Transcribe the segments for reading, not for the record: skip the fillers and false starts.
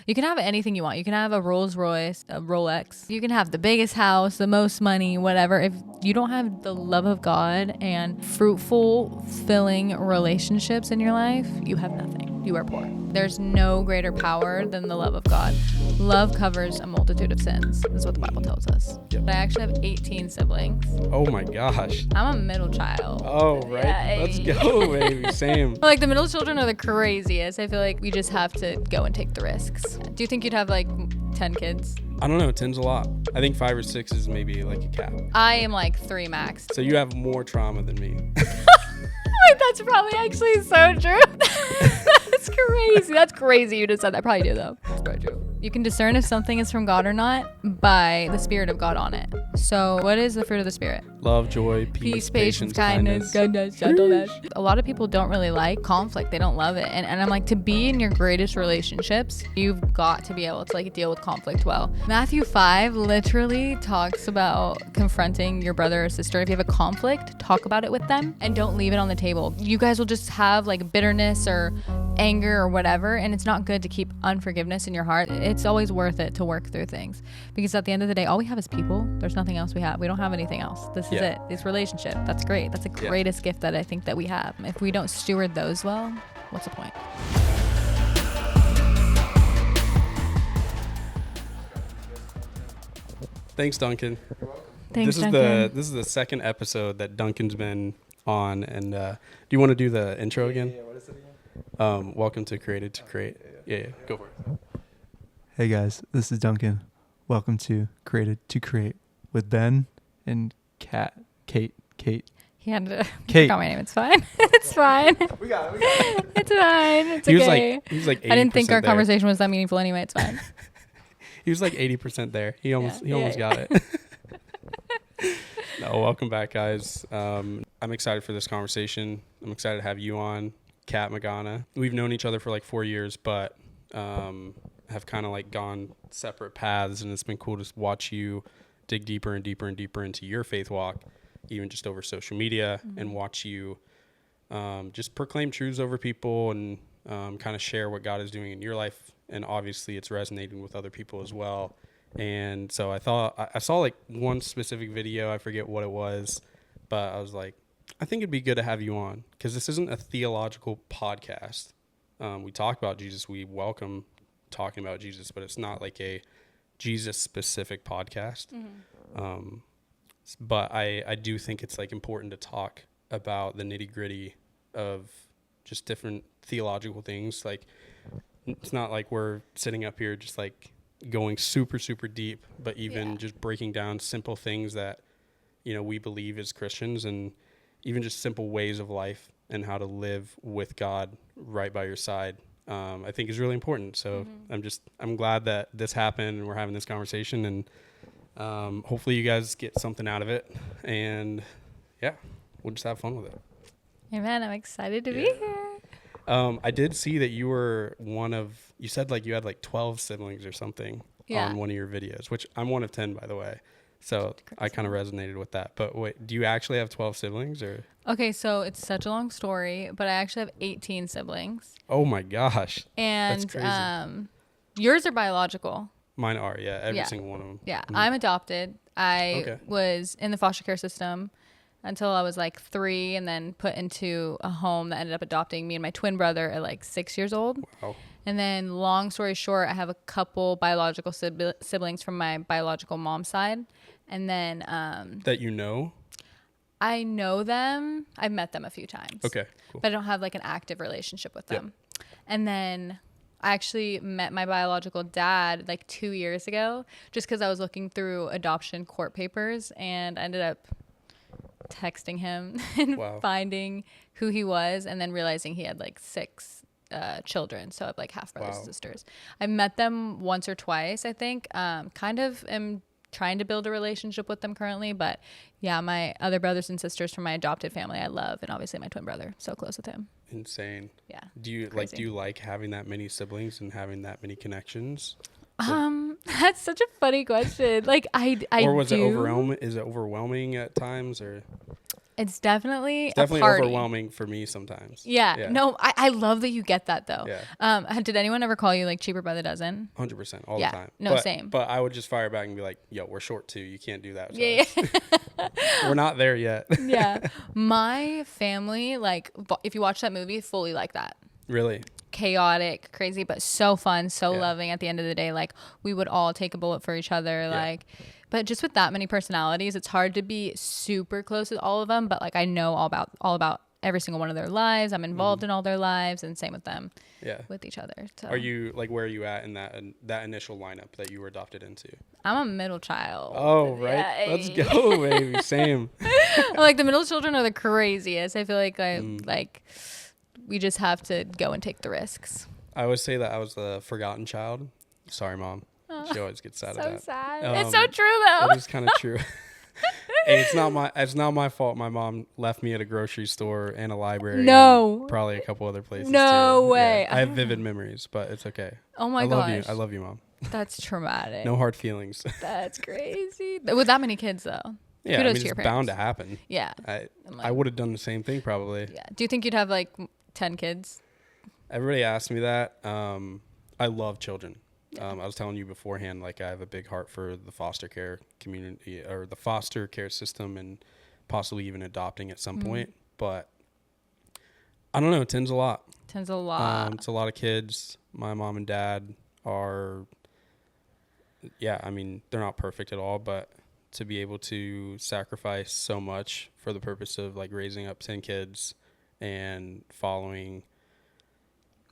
You can have anything you want. You can have a Rolls Royce, a Rolex. You can have the biggest house, the most money, whatever. If you don't have the love of God and fruitful, filling relationships in your life, you have nothing. You are poor. There's no greater power than the love of God. Love covers a multitude of sins, is what the Bible tells us. Yep. I actually have 18 siblings. Oh my gosh. I'm a middle child. Oh, right. Yeah. Let's go, baby. Same. Like, the middle children are the craziest. I feel like we just have to go and take the risks. Do you think you'd have like 10 kids? I don't know. 10's a lot. I think 5 or 6 is maybe like a cap. I am like 3 max. So you have more trauma than me. That's probably actually so true. That's crazy. That's crazy you just said that. I probably do, though. That's probably true. You can discern if something is from God or not by the Spirit of God on it. So what is the fruit of the Spirit? Love, joy, peace, patience, kindness, goodness, gentleness. A lot of people don't really like conflict. They don't love it. And I'm like, to be in your greatest relationships, you've got to be able to like deal with conflict well. Matthew 5 literally talks about confronting your brother or sister. If you have a conflict, talk about it with them and don't leave it on the table. You guys will just have like bitterness or anger or whatever, and it's not good to keep unforgiveness in your heart. It's always worth it to work through things, because at the end of the day, all we have is people. There's nothing else we have. We don't have anything else. This is it. This relationship. That's great. That's the greatest gift that I think that we have. If we don't steward those well, what's the point? Thanks, Duncan. Thanks, This is the second episode that Duncan's been on, and do you want to do the intro again? Yeah, what is it again? Welcome to Created to Create. Yeah, go for it. Hey guys, this is Duncan. Welcome to Created to Create with Ben and Kate. He had to Kate. forgot my name. It's fine. It's fine. We got it. It's fine. It's He okay. was like 80% I didn't think our there. conversation was that meaningful anyway. It's fine. He was like 80% there. He almost Yeah. got it. No, welcome back, guys. I'm excited for this conversation. I'm excited to have you on, Kat Magana. We've known each other for like 4 years, but have kind of like gone separate paths, and it's been cool to watch you dig deeper and deeper and deeper into your faith walk, even just over social media, and watch you just proclaim truths over people and kind of share what God is doing in your life. And obviously it's resonating with other people as well. And so I saw like one specific video, I forget what it was, but I was like, I think it'd be good to have you on, because this isn't a theological podcast. We talk about Jesus. We welcome talking about Jesus, but it's not like a Jesus specific podcast. But I do think it's like important to talk about the nitty gritty of just different theological things. Like, it's not like we're sitting up here just like going super, super deep, but even just breaking down simple things that, you know, we believe as Christians, and even just simple ways of life and how to live with God right by your side, I think is really important. So I'm glad that this happened and we're having this conversation, and hopefully you guys get something out of it, and we'll just have fun with it. Amen. I'm excited to be here. I did see that you said like you had like 12 siblings or something on one of your videos, which I'm one of 10, by the way. So I kind of resonated with that. But wait, do you actually have 12 siblings or? Okay, so it's such a long story, but I actually have 18 siblings. Oh my gosh. And that's crazy. Yours are biological. Mine are, every single one of them. Yeah, I'm adopted. I was in the foster care system until I was like 3, and then put into a home that ended up adopting me and my twin brother at like 6 years old. Wow. And then, long story short, I have a couple biological siblings from my biological mom's side. And then that you know? I know them. I've met them a few times. Okay, cool. But I don't have like an active relationship with them. And then I actually met my biological dad like 2 years ago, just because I was looking through adoption court papers, and I ended up texting him and finding who he was, and then realizing he had like 6 children, so I have like half brothers and sisters. I met them once or twice, I think. Kind of am trying to build a relationship with them currently, but yeah, my other brothers and sisters from my adopted family I love, and obviously my twin brother, so close with him. Insane. Yeah. Do you like having that many siblings and having that many connections? That's such a funny question. Like I or was do. it overwhelming? Is it overwhelming at times, or? It's definitely It's definitely a party. overwhelming for me sometimes. Yeah. No, I love that you get that though. Yeah. Did anyone ever call you like cheaper by the dozen? 100% all Yeah. the time. No, same. But I would just fire back and be like, yo, we're short 2. You can't do that. To Yeah. us. We're not there yet. Yeah. My family, like, if you watch that movie, fully like that. Really? Chaotic, crazy, but so fun, so loving. At the end of the day, like, we would all take a bullet for each other. Like, but just with that many personalities, it's hard to be super close with all of them. But like, I know all about every single one of their lives. I'm involved in all their lives, and same with them. Yeah. With each other. So. Are you like, where are you at in that initial lineup that you were adopted into? I'm a middle child. Oh, right. Yeah. Let's go, baby. Same. Like, the middle children are the craziest. I feel like we just have to go and take the risks. I always say that I was the forgotten child. Sorry, Mom. She always gets sad at that. So sad. It's so true though. It is kind of true. Hey, it's not my fault. My mom left me at a grocery store and a library. No. And probably a couple other places. No too. way. Yeah. I have vivid memories, but it's okay. Oh my gosh. I love you, Mom. That's traumatic. No hard feelings. That's crazy. With that many kids though. Yeah, Kudos I mean, to your it's bound to happen. Yeah. I would have done the same thing probably. Yeah. Do you think you'd have like 10 kids? Everybody asks me that. I love children. Yeah. I was telling you beforehand, like, I have a big heart for the foster care community or the foster care system and possibly even adopting at some point. But I don't know. 10's a lot. 10's a lot. It's a lot of kids. My mom and dad are, I mean, they're not perfect at all, but to be able to sacrifice so much for the purpose of like raising up 10 kids and following,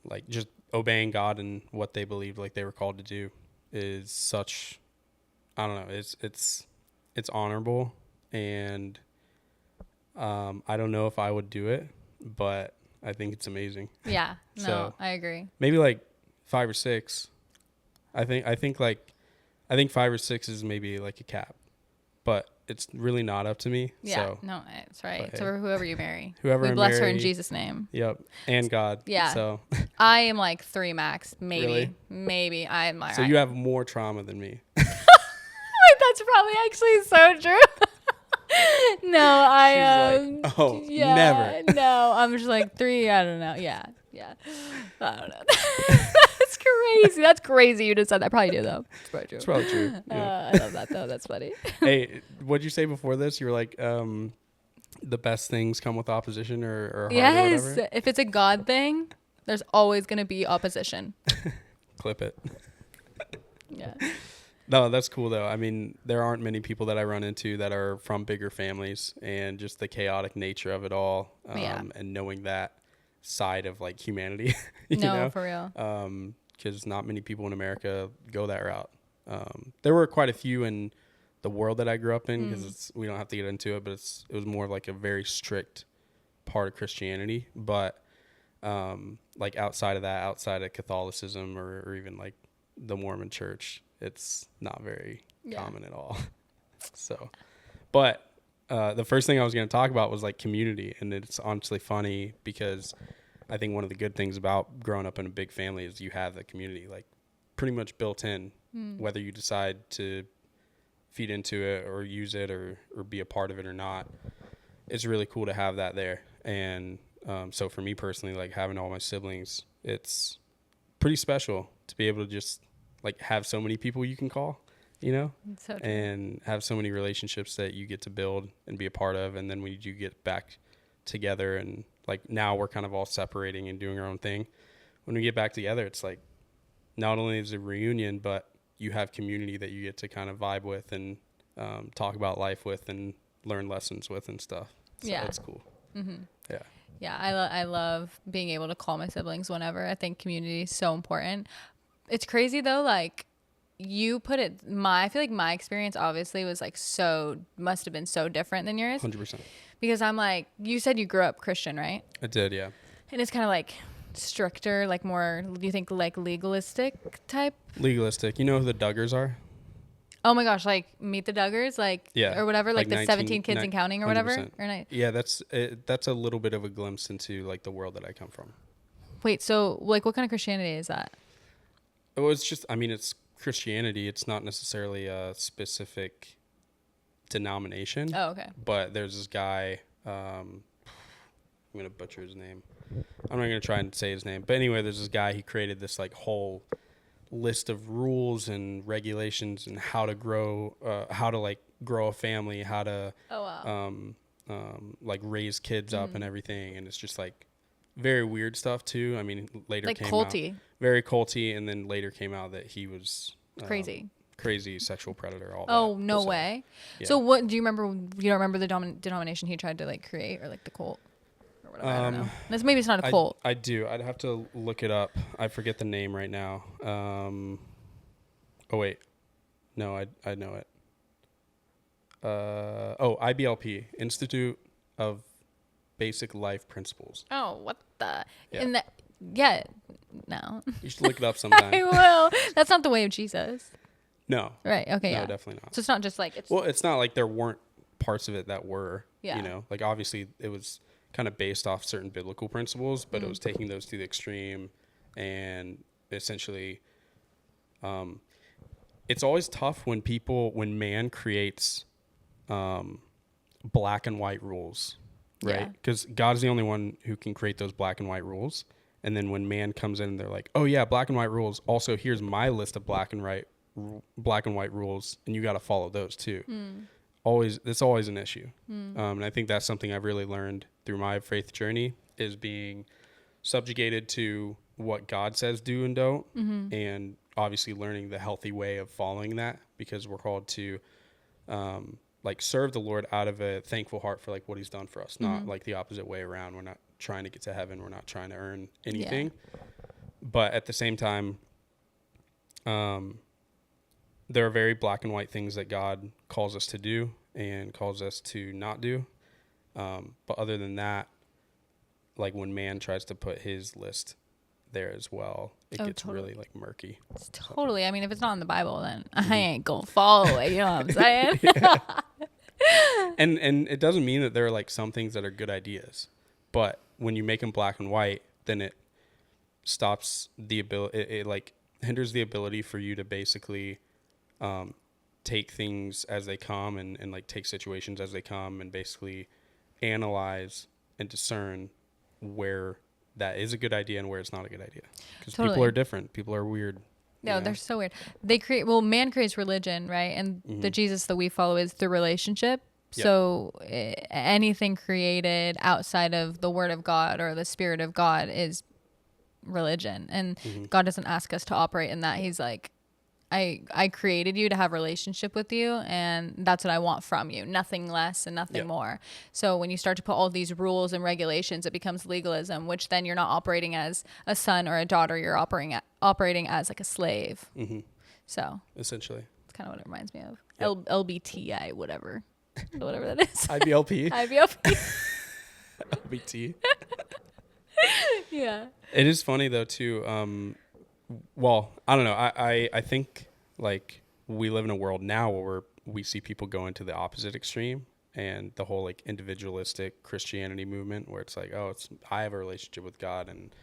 like, just obeying God and what they believed like they were called to do is such, I don't know, it's honorable. And I don't know if I would do it, but I think it's amazing. Yeah. No, so I agree. Maybe like 5 or 6. I think 5 or 6 is maybe like a cap, but it's really not up to me. Yeah. So, no, it's right. It's for whoever you marry. We bless her in Jesus' name. Yep. And God. Yeah. So I am like 3 max, maybe. Really? Maybe. I'm like. So you have more trauma than me. That's probably actually so true. No, like, oh, yeah, never. No, I'm just like 3. I don't know. Yeah. I don't know. That's crazy. That's crazy. You just said that. Probably do though. It's probably true. It's probably true. Yeah. I love that though. That's funny. Hey, what'd you say before this? You were like, the best things come with opposition or hard yes. Or whatever? If it's a God thing, there's always gonna be opposition. Clip it. Yeah. No, that's cool though. I mean, there aren't many people that I run into that are from bigger families, and just the chaotic nature of it all, and knowing that side of like humanity. you know? For real. Because not many people in America go that route. There were quite a few in the world that I grew up in, because we don't have to get into it, but it was more of like a very strict part of Christianity. But like outside of that, outside of Catholicism or even like the Mormon Church, it's not very common at all. So, but the first thing I was going to talk about was like community. And it's honestly funny because I think one of the good things about growing up in a big family is you have the community like pretty much built in, whether you decide to feed into it or use it or be a part of it or not. It's really cool to have that there. And so for me personally, like having all my siblings, it's pretty special to be able to just like have so many people you can call, you know, so and have so many relationships that you get to build and be a part of. And then when you do get back together and like now we're kind of all separating and doing our own thing. When we get back together, it's like not only is it a reunion, but you have community that you get to kind of vibe with and talk about life with and learn lessons with and stuff. So that's cool. Mm-hmm. Yeah. Yeah. I love being able to call my siblings whenever. I think community is so important. It's crazy though, like you put it, I feel like my experience obviously was like must have been so different than yours. 100%. Because I'm like, you said you grew up Christian, right? I did, yeah. And it's kind of like stricter, like more, do you think like legalistic type? Legalistic. You know who the Duggars are? Oh my gosh, like Meet the Duggars, like, or whatever, like the 17 kids and counting or whatever? Yeah, that's a little bit of a glimpse into like the world that I come from. Wait, so like what kind of Christianity is that? Well, it's just, I mean, it's Christianity. It's not necessarily a specific denomination. Oh, okay. But there's this guy I'm gonna butcher his name. I'm not gonna try and say his name, but anyway, there's this guy. He created this like whole list of rules and regulations and how to grow a family, how to like raise kids up and everything. And it's just like very weird stuff too. I mean, later Like came culty. out very culty, and then later came out that he was crazy sexual predator. All Oh, that. no So, way. yeah. So what do you remember? You don't remember the denomination he tried to like create, or like the cult or whatever? I don't know. Maybe it's not a cult. I do. I'd have to look it up. I forget the name right now. Oh wait, no, I know it. IBLP, Institute of Basic Life Principles. Oh, what the? Yeah. No. You should look it up sometime. I will. That's not the way of Jesus. No. Right. Okay. No, Yeah. definitely not. So it's not just like it's. Well, it's not like there weren't parts of it that were. Yeah. You know, like obviously it was kind of based off certain biblical principles, but it was taking those to the extreme, and essentially, it's always tough when man creates black and white rules, right? Because God's the only one who can create those black and white rules. And then when man comes in, they're like, "Oh yeah, black and white rules. Also, here's my list of black and white rules, and you got to follow those too." It's always an issue. And I think that's something I've really learned through my faith journey, is being subjugated to what God says do and don't, and obviously learning the healthy way of following that, because we're called to like serve the Lord out of a thankful heart for like what he's done for us, not like the opposite way around. We're not trying to get to heaven. We're not trying to earn anything. But at the same time, there are very black and white things that God calls us to do and calls us to not do. But other than that, like when man tries to put his list there as well, it gets really like murky. It's totally. I mean, if it's not in the Bible, then I ain't gonna follow it. You know what I'm saying? And it doesn't mean that there are like some things that are good ideas, but when you make them black and white, then it stops the ability. It like hinders the ability for you to basically take things as they come and like take situations as they come and basically analyze and discern where that is a good idea and where it's not a good idea, because people are different. People are weird. No, they're so weird. Man creates religion, right? And the Jesus that we follow is the relationship. Yep. So anything created outside of the word of God or the spirit of God is religion. And God doesn't ask us to operate in that. He's like, I created you to have a relationship with you, and that's what I want from you. Nothing less and nothing more. So when you start to put all these rules and regulations, it becomes legalism, which then you're not operating as a son or a daughter. You're operating as like a slave. So essentially, it's kind of what it reminds me of. LBTI, whatever that is. IBLP. IBLP. LBT. Yeah. It is funny though too. Well, I don't know. I think like we live in a world now where we see people go into the opposite extreme, and the whole like individualistic Christianity movement, where it's like, oh, I have a relationship with God, and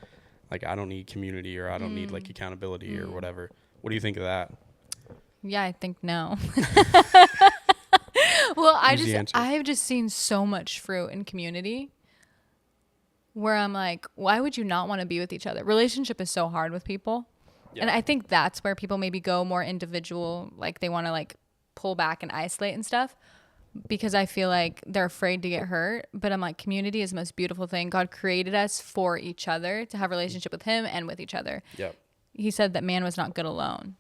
like I don't need community, or I don't need like accountability or whatever. What do you think of that? Yeah, I think no. Well, I've just seen so much fruit in community where I'm like, why would you not want to be with each other? Relationship is so hard with people. Yeah. And I think that's where people maybe go more individual, like they want to like pull back and isolate and stuff, because I feel like they're afraid to get hurt. But I'm like, community is the most beautiful thing. God created us for each other, to have a relationship with him and with each other. Yep. He said that man was not good alone,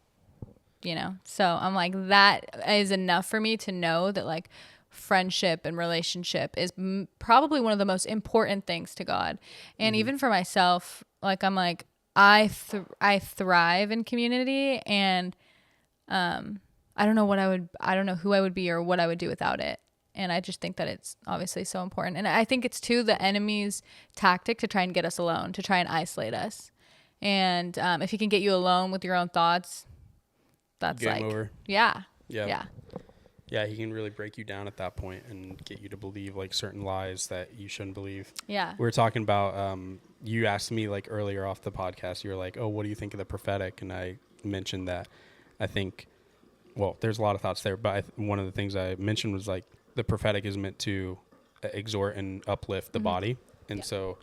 you know? So I'm like, that is enough for me to know that like friendship and relationship is probably one of the most important things to God. And even for myself, like I'm like, I thrive in community, and I don't know who I would be or what I would do without it. And I just think that it's obviously so important. And I think it's too the enemy's tactic to try and get us alone, to try and isolate us. And if he can get you alone with your own thoughts, that's game over. Yeah. Yeah, he can really break you down at that point and get you to believe like certain lies that you shouldn't believe. Yeah. We were talking about, you asked me like earlier off the podcast, you were like, oh, what do you think of the prophetic? And I mentioned that I think, well, there's a lot of thoughts there, but one of the things I mentioned was like the prophetic is meant to exhort and uplift the body. And so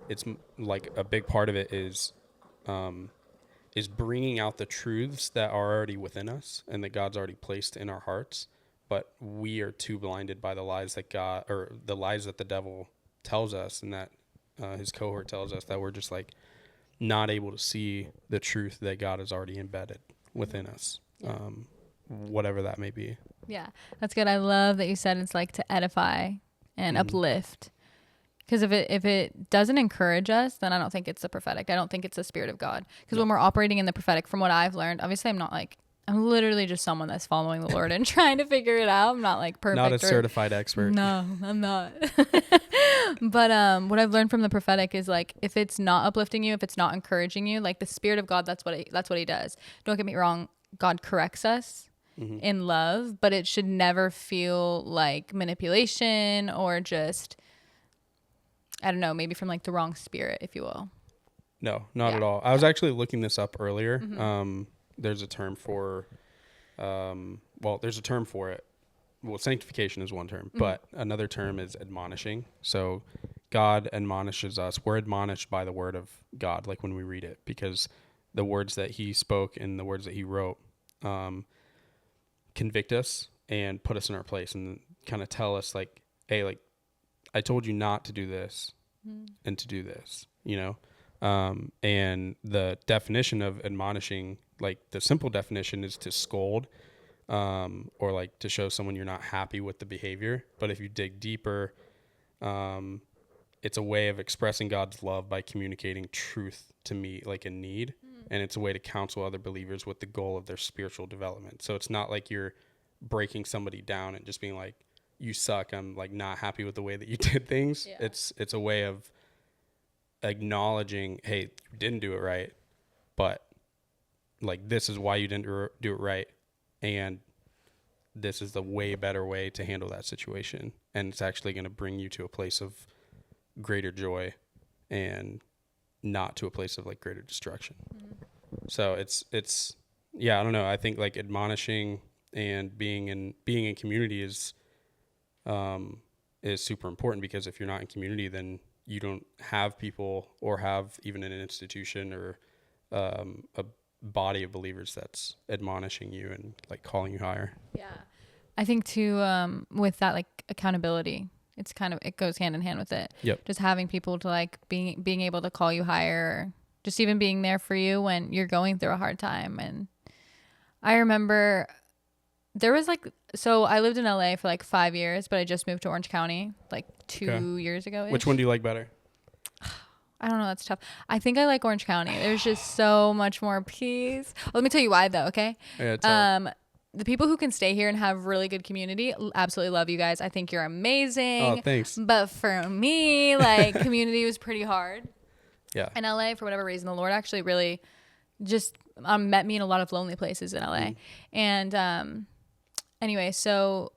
it's like a big part of it is bringing out the truths that are already within us and that God's already placed in our hearts. But we are too blinded by the lies that the lies that the devil tells us, and that his cohort tells us, that we're just like not able to see the truth that God has already embedded within us, whatever that may be. Yeah, that's good. I love that you said it's like to edify and uplift. Because if it doesn't encourage us, then I don't think it's the prophetic. I don't think it's the Spirit of God. Because when we're operating in the prophetic, from what I've learned, obviously I'm literally just someone that's following the Lord and trying to figure it out. I'm not like perfect. Not a certified expert. No, I'm not. But what I've learned from the prophetic is like, if it's not uplifting you, if it's not encouraging you, like the Spirit of God, that's what he does. Don't get me wrong. God corrects us in love, but it should never feel like manipulation or just, I don't know, maybe from like the wrong spirit, if you will. No, not at all. I was actually looking this up earlier. There's a term for, there's a term for it. Well, sanctification is one term, but another term is admonishing. So God admonishes us. We're admonished by the word of God, like when we read it, because the words that he spoke and the words that he wrote convict us and put us in our place and kind of tell us like, hey, like I told you not to do this and to do this, you know? And the definition of admonishing, like the simple definition is to scold, or like to show someone you're not happy with the behavior. But if you dig deeper, it's a way of expressing God's love by communicating truth to me, like in need. And it's a way to counsel other believers with the goal of their spiritual development. So it's not like you're breaking somebody down and just being like, you suck, I'm like not happy with the way that you did things. Yeah. It's a way of acknowledging, hey, you didn't do it right, but like this is why you didn't do it right, and this is the way better way to handle that situation, and it's actually going to bring you to a place of greater joy and not to a place of like greater destruction. So it's I don't know, I think like admonishing and being in community is super important, because if you're not in community, then you don't have people or have even an institution or a body of believers that's admonishing you and like calling you higher. Yeah. I think too, with that, like accountability, it goes hand in hand with it. Yep. Just having people to like being able to call you higher, just even being there for you when you're going through a hard time. And I remember there was like, so I lived in LA for like 5 years, but I just moved to Orange County like 2 years ago. Which one do you like better? I don't know. That's tough. I think I like Orange County. There's just so much more peace. Well, let me tell you why though. Okay. Yeah, the people who can stay here and have really good community, absolutely love you guys. I think you're amazing. Oh, thanks. But for me, like community was pretty hard. Yeah. In LA, for whatever reason, the Lord actually really just met me in a lot of lonely places in LA. And anyway, so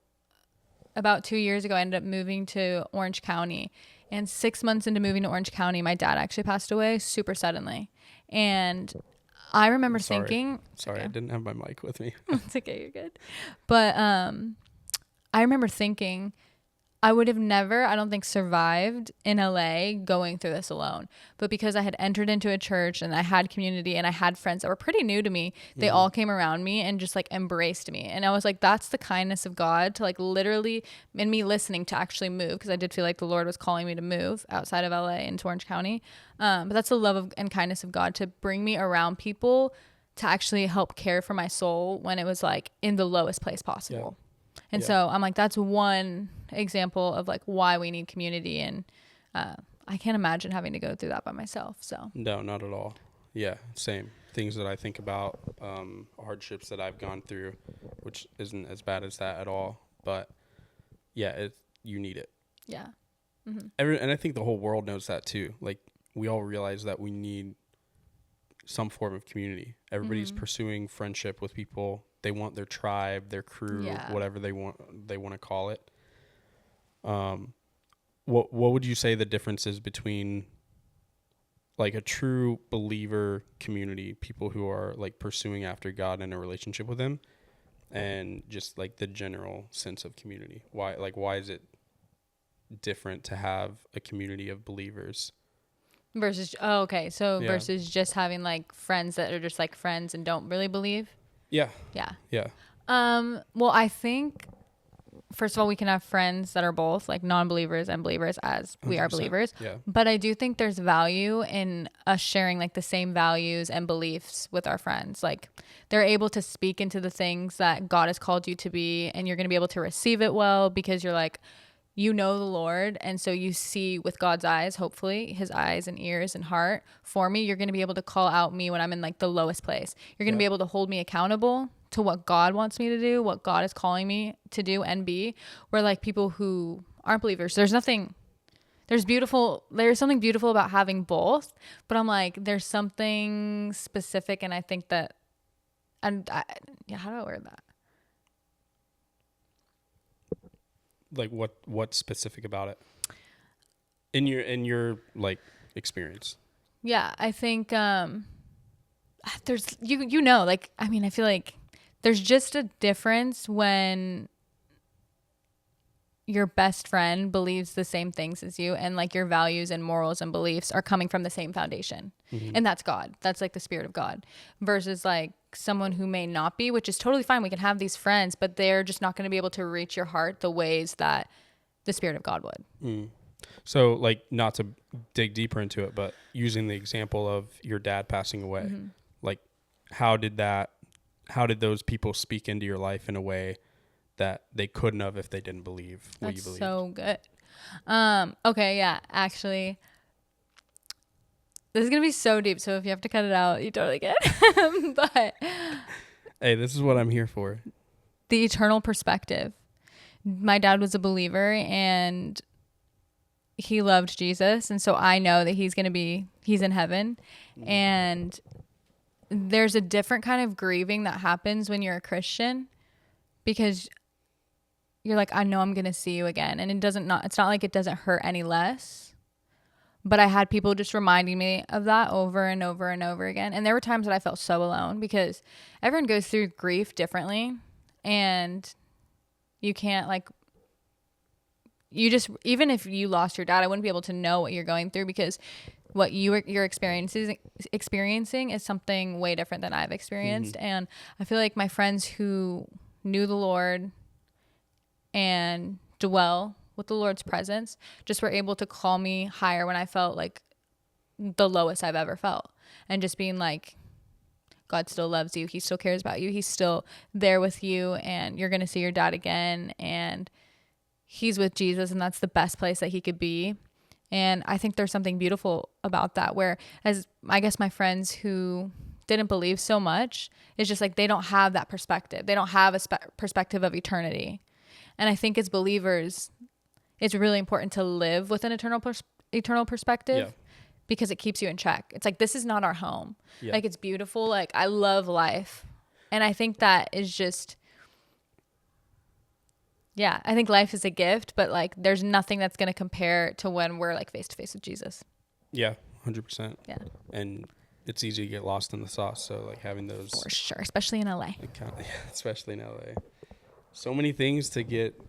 about 2 years ago, I ended up moving to Orange County. And 6 months into moving to Orange County, my dad actually passed away super suddenly. And I remember thinking... Sorry, okay. I didn't have my mic with me. It's okay, you're good. But I remember thinking I would have never, I don't think, survived in LA going through this alone. But because I had entered into a church and I had community and I had friends that were pretty new to me, they all came around me and just like embraced me. And I was like, that's the kindness of God to like literally, in me listening to actually move, because I did feel like the Lord was calling me to move outside of LA into Orange County. But that's the love and kindness of God to bring me around people to actually help care for my soul when it was like in the lowest place possible. Yeah. And so I'm like, that's one example of like why we need community. And I can't imagine having to go through that by myself. So no, not at all. Yeah, same things that I think about, hardships that I've gone through, which isn't as bad as that at all. But yeah, you need it. Yeah. Mm-hmm. And I think the whole world knows that too. Like we all realize that we need some form of community. Everybody's pursuing friendship with people. They want their tribe, their crew, whatever they want to call it. What would you say the difference is between like a true believer community, people who are like pursuing after God in a relationship with him, and just like the general sense of community? Why is it different to have a community of believers. Versus versus just having like friends that are just like friends and don't really believe. Yeah. Yeah. Yeah. Well, I think first of all, we can have friends that are both like non-believers and believers as we are 100%. believers. Yeah. But I do think there's value in us sharing like the same values and beliefs with our friends. Like they're able to speak into the things that God has called you to be, and you're going to be able to receive it well because you're like, you know the Lord, and so you see with God's eyes, hopefully his eyes and ears and heart for me. You're going to be able to call out me when I'm in like the lowest place. You're going to be able to hold me accountable to what God wants me to do, what God is calling me to do and be. Where like people who aren't believers, there's something beautiful about having both, but I'm like, there's something specific, and I think that, how do I word that? Like what's specific about it in your like experience? Yeah, I think there's like, I mean, I feel like there's just a difference when your best friend believes the same things as you, and like your values and morals and beliefs are coming from the same foundation. Mm-hmm. And that's God. That's like the Spirit of God, versus like someone who may not be, which is totally fine. We can have these friends, but they're just not going to be able to reach your heart the ways that the Spirit of God would. Mm. So like, not to dig deeper into it, but using the example of your dad passing away, mm-hmm. like how did those people speak into your life in a way that they couldn't have if they didn't believe what you believed? So good. Okay, yeah, actually, this is gonna be so deep, so if you have to cut it out, you totally get it. But hey, this is what I'm here for. The eternal perspective. My dad was a believer, and he loved Jesus, and so I know that he's in heaven. Mm. And there's a different kind of grieving that happens when you're a Christian, because you're like, I know I'm going to see you again. And it's not like it doesn't hurt any less. But I had people just reminding me of that over and over and over again. And there were times that I felt so alone, because everyone goes through grief differently. And you can't even if you lost your dad, I wouldn't be able to know what you're going through, because what you're experiencing is something way different than I've experienced. Mm-hmm. And I feel like my friends who knew the Lord and dwell with the Lord's presence just were able to call me higher when I felt like the lowest I've ever felt, and just being like, God still loves you. He still cares about you. He's still there with you, and you're going to see your dad again, and he's with Jesus, and that's the best place that he could be. And I think there's something beautiful about that, where, as I guess my friends who didn't believe so much, it's just like they don't have that perspective. They don't have a perspective of eternity. And I think as believers, it's really important to live with an eternal perspective, yeah, because it keeps you in check. It's like, this is not our home. Yeah. Like, it's beautiful. Like, I love life. And I think that is just, yeah, I think life is a gift, but like, there's nothing that's going to compare to when we're like face to face with Jesus. Yeah, 100%. Yeah. And it's easy to get lost in the sauce. So like, having those, for sure, especially in LA. Especially in LA. So many things to get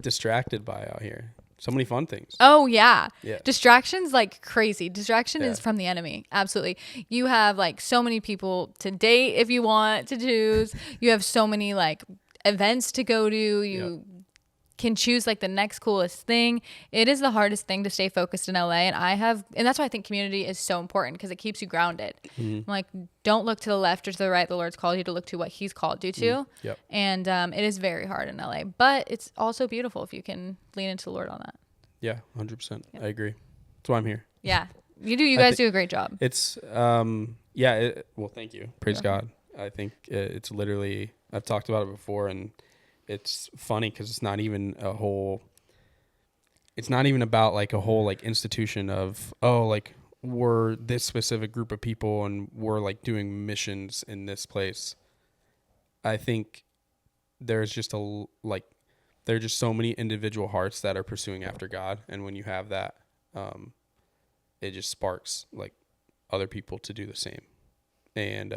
distracted by out here. So many fun things. Oh, yeah. Distractions like crazy. Distraction is from the enemy. Absolutely. You have like so many people to date if you want to choose. You have so many like events to go to. You can choose like the next coolest thing. It is the hardest thing to stay focused in LA. And that's why I think community is so important, because it keeps you grounded. Mm-hmm. Like, don't look to the left or to the right. The Lord's called you to look to what he's called you to. Mm-hmm. Yep. And it is very hard in LA, but it's also beautiful if you can lean into the Lord on that. Yeah, 100%. Yep. I agree. That's why I'm here. Yeah, you guys do a great job. It's, well, thank you. Praise God. I think it's literally, I've talked about it before, and it's funny because it's not even about like a whole like institution of, oh, like we're this specific group of people and we're like doing missions in this place. I think there's just there are just so many individual hearts that are pursuing after God. And when you have that, it just sparks like other people to do the same. And,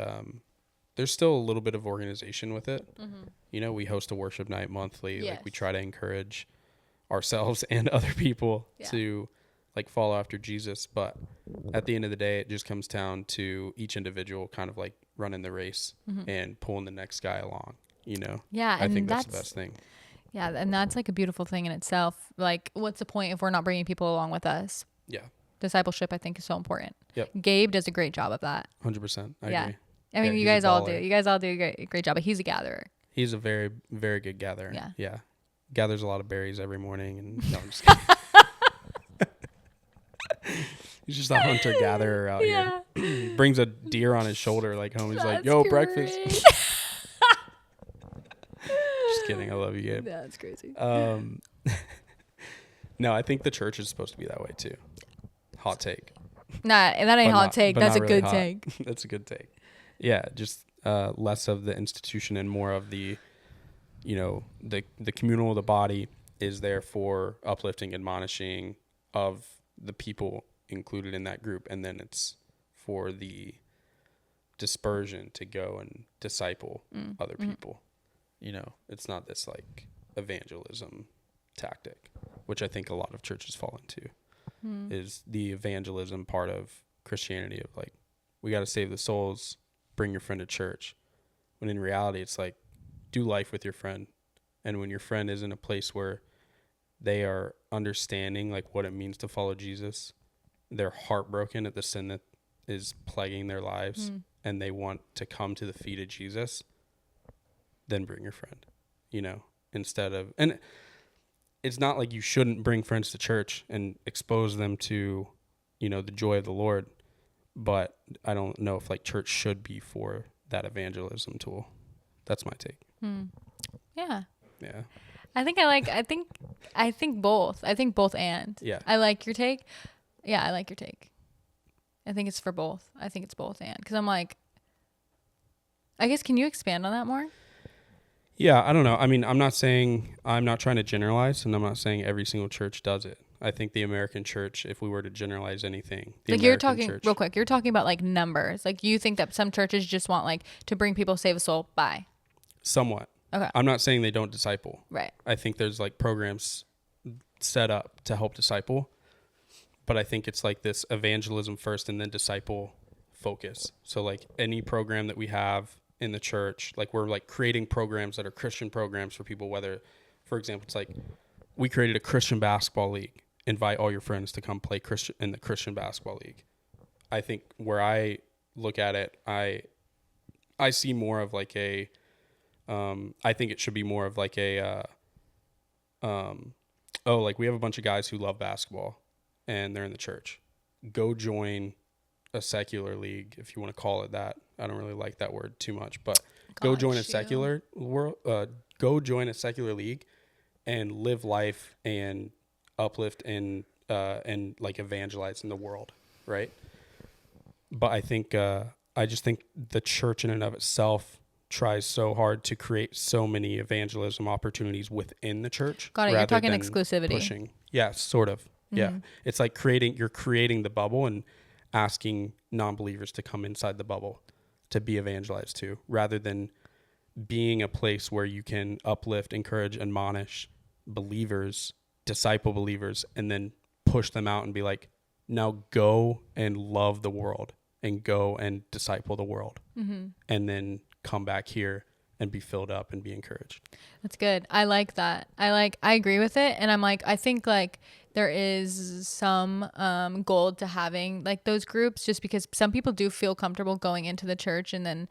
there's still a little bit of organization with it. Mm-hmm. You know, we host a worship night monthly. Yes. Like, we try to encourage ourselves and other people Yeah. to like follow after Jesus. But at the end of the day, it just comes down to each individual kind of like running the race and pulling the next guy along, you know? Yeah. I And think that's the best thing. Yeah. And that's like a beautiful thing in itself. Like, what's the point if we're not bringing people along with us? Yeah. Discipleship, I think, is so important. Yep. Gabe does a great job of that. 100%. I Yeah. agree. I mean, Yeah, you he's guys a all do. baller. You guys all do a great job, but he's a gatherer. He's a very, very good gatherer. Yeah. Yeah. Gathers a lot of berries every morning. And no, I'm just kidding. He's just a hunter gatherer out here. Brings a deer on his shoulder like home. He's like, That's yo, great. breakfast. Just kidding. I love you, Gabe. That's crazy. No, I think the church is supposed to be that way too. Hot take. Nah, that ain't But hot not- take. but That's a not really good hot. take. That's a good take. Yeah, just less of the institution and more of the, you know, the communal of the body is there for uplifting, admonishing of the people included in that group, and then it's for the dispersion to go and disciple other people. You know, it's not this like evangelism tactic, which I think a lot of churches fall into, is the evangelism part of Christianity of like, we got to save the souls, bring your friend to church. When in reality, it's like, do life with your friend. And when your friend is in a place where they are understanding like what it means to follow Jesus, they're heartbroken at the sin that is plaguing their lives, and they want to come to the feet of Jesus, then bring your friend, you know, instead of, and it's not like you shouldn't bring friends to church and expose them to, you know, the joy of the Lord, but I don't know if like church should be for that evangelism tool. That's my take. Yeah. Yeah. I think both. I think both and. Yeah. I like your take. Yeah, I like your take. I think it's for both. I think it's both and. Because I'm like, I guess, can you expand on that more? Yeah, I don't know. I mean, I'm not trying to generalize, and I'm not saying every single church does it. I think the American church, if we were to generalize anything, Like, you're talking, real quick, you're talking about like numbers. Like, you think that some churches just want like to bring people, save a soul, bye. Somewhat. Okay. I'm not saying they don't disciple. Right. I think there's like programs set up to help disciple, but I think it's like this evangelism first and then disciple focus. So like any program that we have in the church, like we're like creating programs that are Christian programs for people, whether, for example, it's like we created a Christian basketball league, invite all your friends to come play Christian in the Christian basketball league. I think where I look at it, I see more of like a, I think it should be more of like a, like we have a bunch of guys who love basketball and they're in the church. Go join a secular league, if you want to call it that. I don't really like that word too much, but go join a secular world. Go join a secular league and live life and uplift and like evangelize in the world, right? But I think I just think the church in and of itself tries so hard to create so many evangelism opportunities within the church. Got it. You're rather talking than exclusivity. Pushing. Yeah, sort of. Yeah. It's like you're creating the bubble and asking non-believers to come inside the bubble to be evangelized to, rather than being a place where you can uplift, encourage, admonish believers, disciple believers, and then push them out and be like, now go and love the world and go and disciple the world, and then come back here and be filled up and be encouraged. That's good. I like that. I agree with it. And I'm like, I think like there is some gold to having like those groups, just because some people do feel comfortable going into the church and then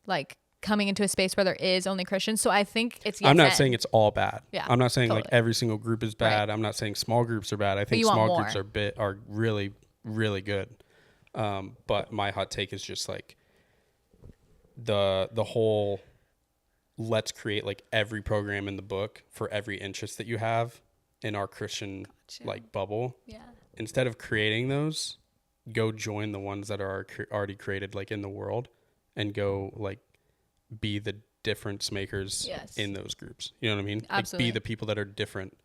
like coming into a space where there is only Christians. So I think it's, I'm not saying it's all bad. Yeah, I'm not saying totally. like every single group is bad. Right. I'm not saying small groups are bad. I think you want small groups more. are really, really good. But my hot take is just like the whole, let's create like every program in the book for every interest that you have in our Christian like bubble. Yeah. Instead of creating those, go join the ones that are already created like in the world, and go like be the difference makers in those groups. You know what I mean? Absolutely. Like be the people that are different.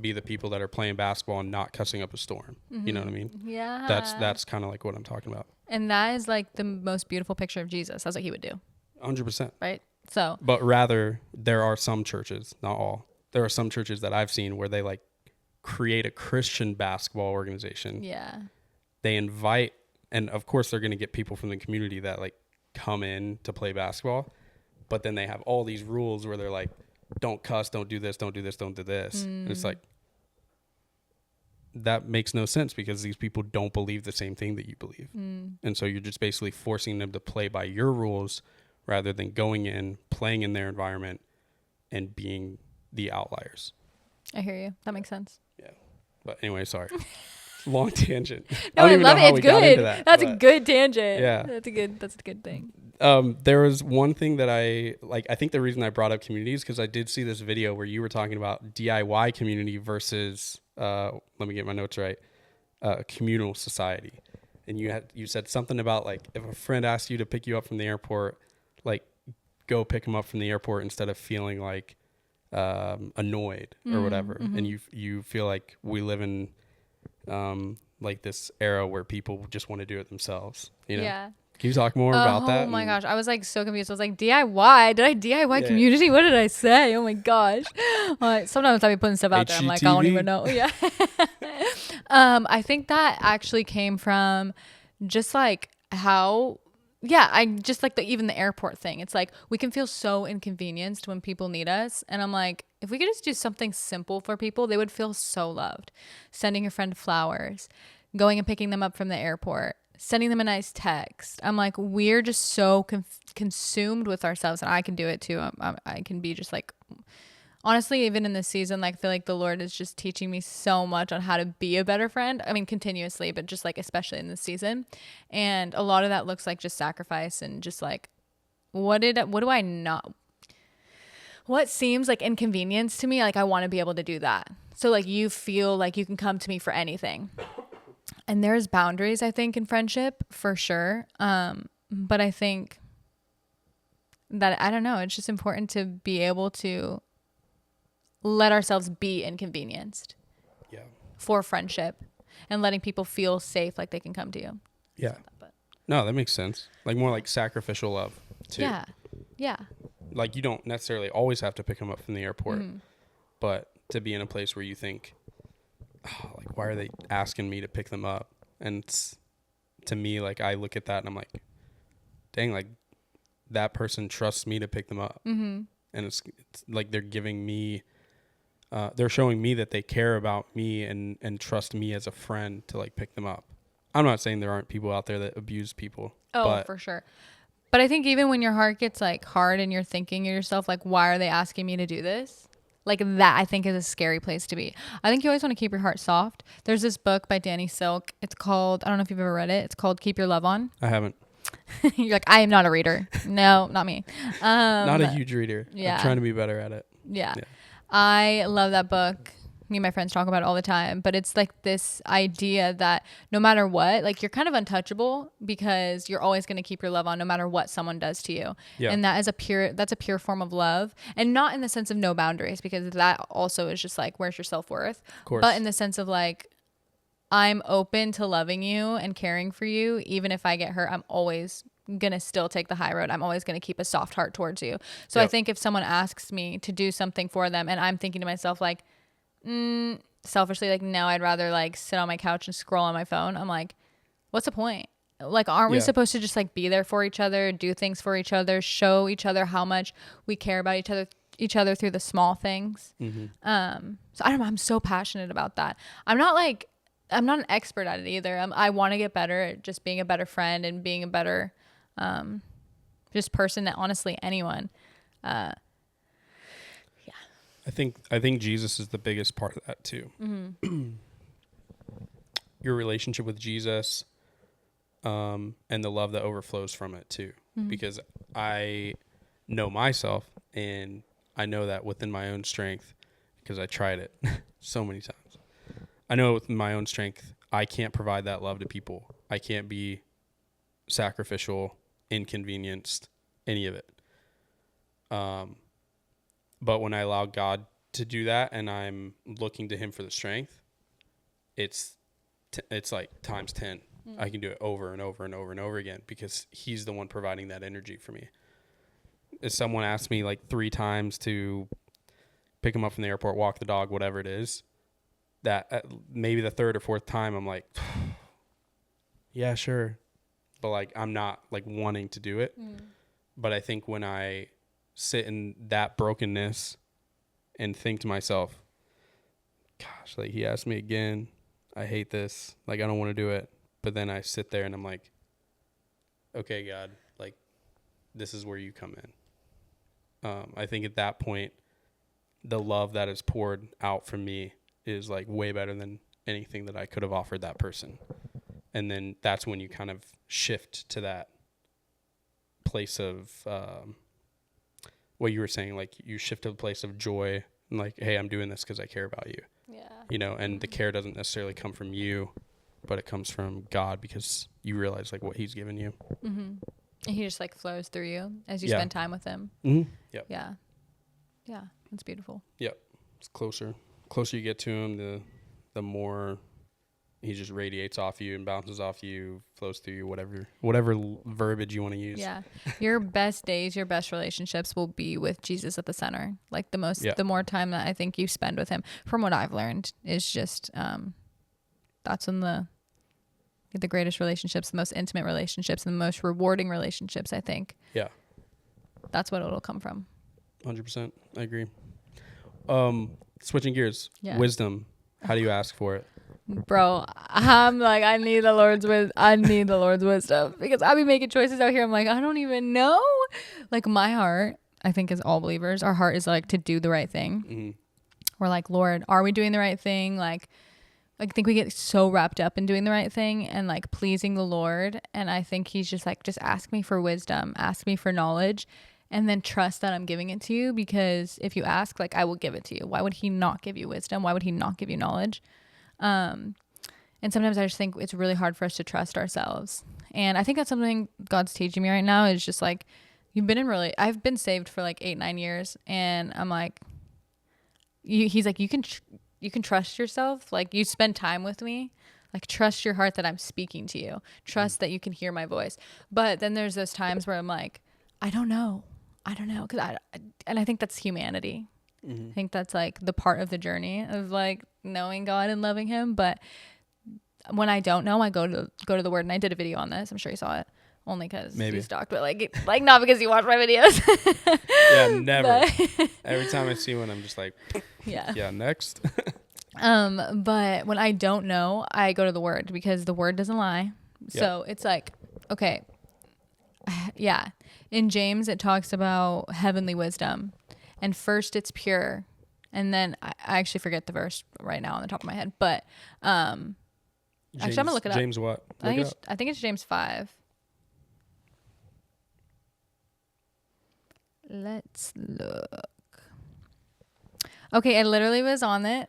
Be the people that are playing basketball and not cussing up a storm. You know what I mean? Yeah. That's kind of like what I'm talking about. And that is like the most beautiful picture of Jesus. That's what he would do. 100%. Right. So, But rather, there are some churches, not all. There are some churches that I've seen where they like create a Christian basketball organization. Yeah. They invite, and of course they're going to get people from the community that like come in to play basketball, but then they have all these rules where they're like, don't cuss, don't do this, don't do this, don't do this. And it's like, that makes no sense because these people don't believe the same thing that you believe. And so you're just basically forcing them to play by your rules rather than going in, playing in their environment and being the outliers. I hear you. That makes sense. Yeah. But anyway, sorry. Long tangent. No, I love it. It's good. That's but a good tangent. Yeah. That's a good thing. There was one thing that I think the reason I brought up community is because I did see this video where you were talking about DIY community versus, let me get my notes right, communal society. And you said something about like, if a friend asks you to pick you up from the airport, like go pick them up from the airport instead of feeling like annoyed or whatever. And you feel like we live in like this era where people just want to do it themselves, you know? Yeah. Can you talk more about that? Oh my gosh. I was like so confused. I was like, DIY? Did I DIY community? What did I say? Oh my gosh. Sometimes I be putting stuff out there. I'm like, I don't even know. Yeah. I think that actually came from just like how, I just like even the airport thing. It's like we can feel so inconvenienced when people need us. And I'm like, if we could just do something simple for people, they would feel so loved. Sending your friend flowers, going and picking them up from the airport, sending them a nice text. I'm like, we're just so consumed with ourselves, and I can do it too. I can be just like, honestly, even in this season, like I feel like the Lord is just teaching me so much on how to be a better friend. I mean, continuously, but just like especially in this season. And a lot of that looks like just sacrifice and just like, what seems like inconvenience to me, like I want to be able to do that. So like you feel like you can come to me for anything. And there's boundaries, I think, in friendship for sure. But I think that, I don't know, it's just important to be able to let ourselves be inconvenienced for friendship and letting people feel safe, like they can come to you. Yeah. No, that makes sense. Like more like sacrificial love too. Yeah. Yeah. Like you don't necessarily always have to pick them up from the airport, but to be in a place where you think, oh, like, why are they asking me to pick them up? And to me, like, I look at that and I'm like, dang, like, that person trusts me to pick them up. And it's like they're giving me, they're showing me that they care about me and trust me as a friend to, like, pick them up. I'm not saying there aren't people out there that abuse people. Oh, for sure. But I think even when your heart gets, like, hard and you're thinking to yourself, like, why are they asking me to do this? Like that, I think, is a scary place to be. I think you always want to keep your heart soft. There's this book by Danny Silk. It's called, I don't know if you've ever read it. It's called Keep Your Love On. I haven't. You're like, I am not a reader. No, not me. Not a huge reader. Yeah. I'm trying to be better at it. Yeah. I love that book. Me and my friends talk about it all the time, but it's like this idea that no matter what, like you're kind of untouchable because you're always going to keep your love on no matter what someone does to you. Yeah. And that's a pure form of love, and not in the sense of no boundaries, because that also is just like, where's your self-worth? Of course. But in the sense of like, I'm open to loving you and caring for you. Even if I get hurt, I'm always going to still take the high road. I'm always going to keep a soft heart towards you. So I think if someone asks me to do something for them and I'm thinking to myself like, selfishly, like, no, I'd rather like sit on my couch and scroll on my phone, I'm like, what's the point? Like, aren't we supposed to just like be there for each other, do things for each other, show each other how much we care about each other through the small things? So I don't know, I'm so passionate about that. I'm not an expert at it either. I want to get better at just being a better friend and being a better just person that, honestly, anyone. I think Jesus is the biggest part of that too. Your relationship with Jesus, and the love that overflows from it too. Because I know myself, and I know that within my own strength, because I tried it so many times. I know within my own strength, I can't provide that love to people. I can't be sacrificial, inconvenienced, any of it. But when I allow God to do that and I'm looking to him for the strength, it's like times 10. I can do it over and over and over and over again because he's the one providing that energy for me. If someone asks me like 3 times to pick him up from the airport, walk the dog, whatever it is, that maybe the third or fourth time I'm like, yeah, sure. But like, I'm not like wanting to do it. But I think when I sit in that brokenness and think to myself, gosh, like he asked me again, I hate this. Like, I don't want to do it. But then I sit there and I'm like, okay, God, like this is where you come in. I think at that point, the love that is poured out from me is like way better than anything that I could have offered that person. And then that's when you kind of shift to that place of what you were saying, like you shift to a place of joy and like, hey, I'm doing this because I care about you. Yeah. You know, and the care doesn't necessarily come from you, but it comes from God because you realize like what he's given you. And he just like flows through you as you Yeah. spend time with him. Yep. Yeah. Yeah. It's beautiful. Yep. It's closer you get to him, the more he just radiates off you and bounces off you, flows through you, whatever verbiage you want to use. Yeah. Your best days, your best relationships will be with Jesus at the center. Like the more time that I think you spend with him, from what I've learned, is just that's when the greatest relationships, the most intimate relationships, and the most rewarding relationships, I think. Yeah. That's what it'll come from. 100%. I agree. Switching gears. Yeah. Wisdom. How do you ask for it? Bro, I'm like, I need the Lord's wisdom because I'll be making choices out here. I'm like, I don't even know. Like my heart, I think as all believers, our heart is like to do the right thing. We're like, Lord, are we doing the right thing? Like I think we get so wrapped up in doing the right thing and like pleasing the Lord. And I think he's just like, just ask me for wisdom, ask me for knowledge, and then trust that I'm giving it to you, because if you ask, like, I will give it to you. Why would he not give you wisdom? Why would he not give you knowledge? And sometimes I just think it's really hard for us to trust ourselves. And I think that's something God's teaching me right now is just like, I've been saved for like 8-9 years. And I'm like, he's like, you can trust yourself. Like you spend time with me, like trust your heart that I'm speaking to you, trust that you can hear my voice. But then there's those times where I'm like, I don't know. And I think that's humanity. I think that's like the part of the journey of like knowing God and loving him. But when I don't know, I go to the word, and I did a video on this. I'm sure you saw it, only because you stalked, but like not because you watch my videos. Yeah, never. Every time I see one, I'm just like, yeah, next. But when I don't know, I go to the word, because the word doesn't lie. So it's like, okay. Yeah. In James, it talks about heavenly wisdom, and first it's pure. And then I actually forget the verse right now on the top of my head, but, actually I'm gonna look it up. James what? I think it's James 5. Let's look. Okay. It literally was on it.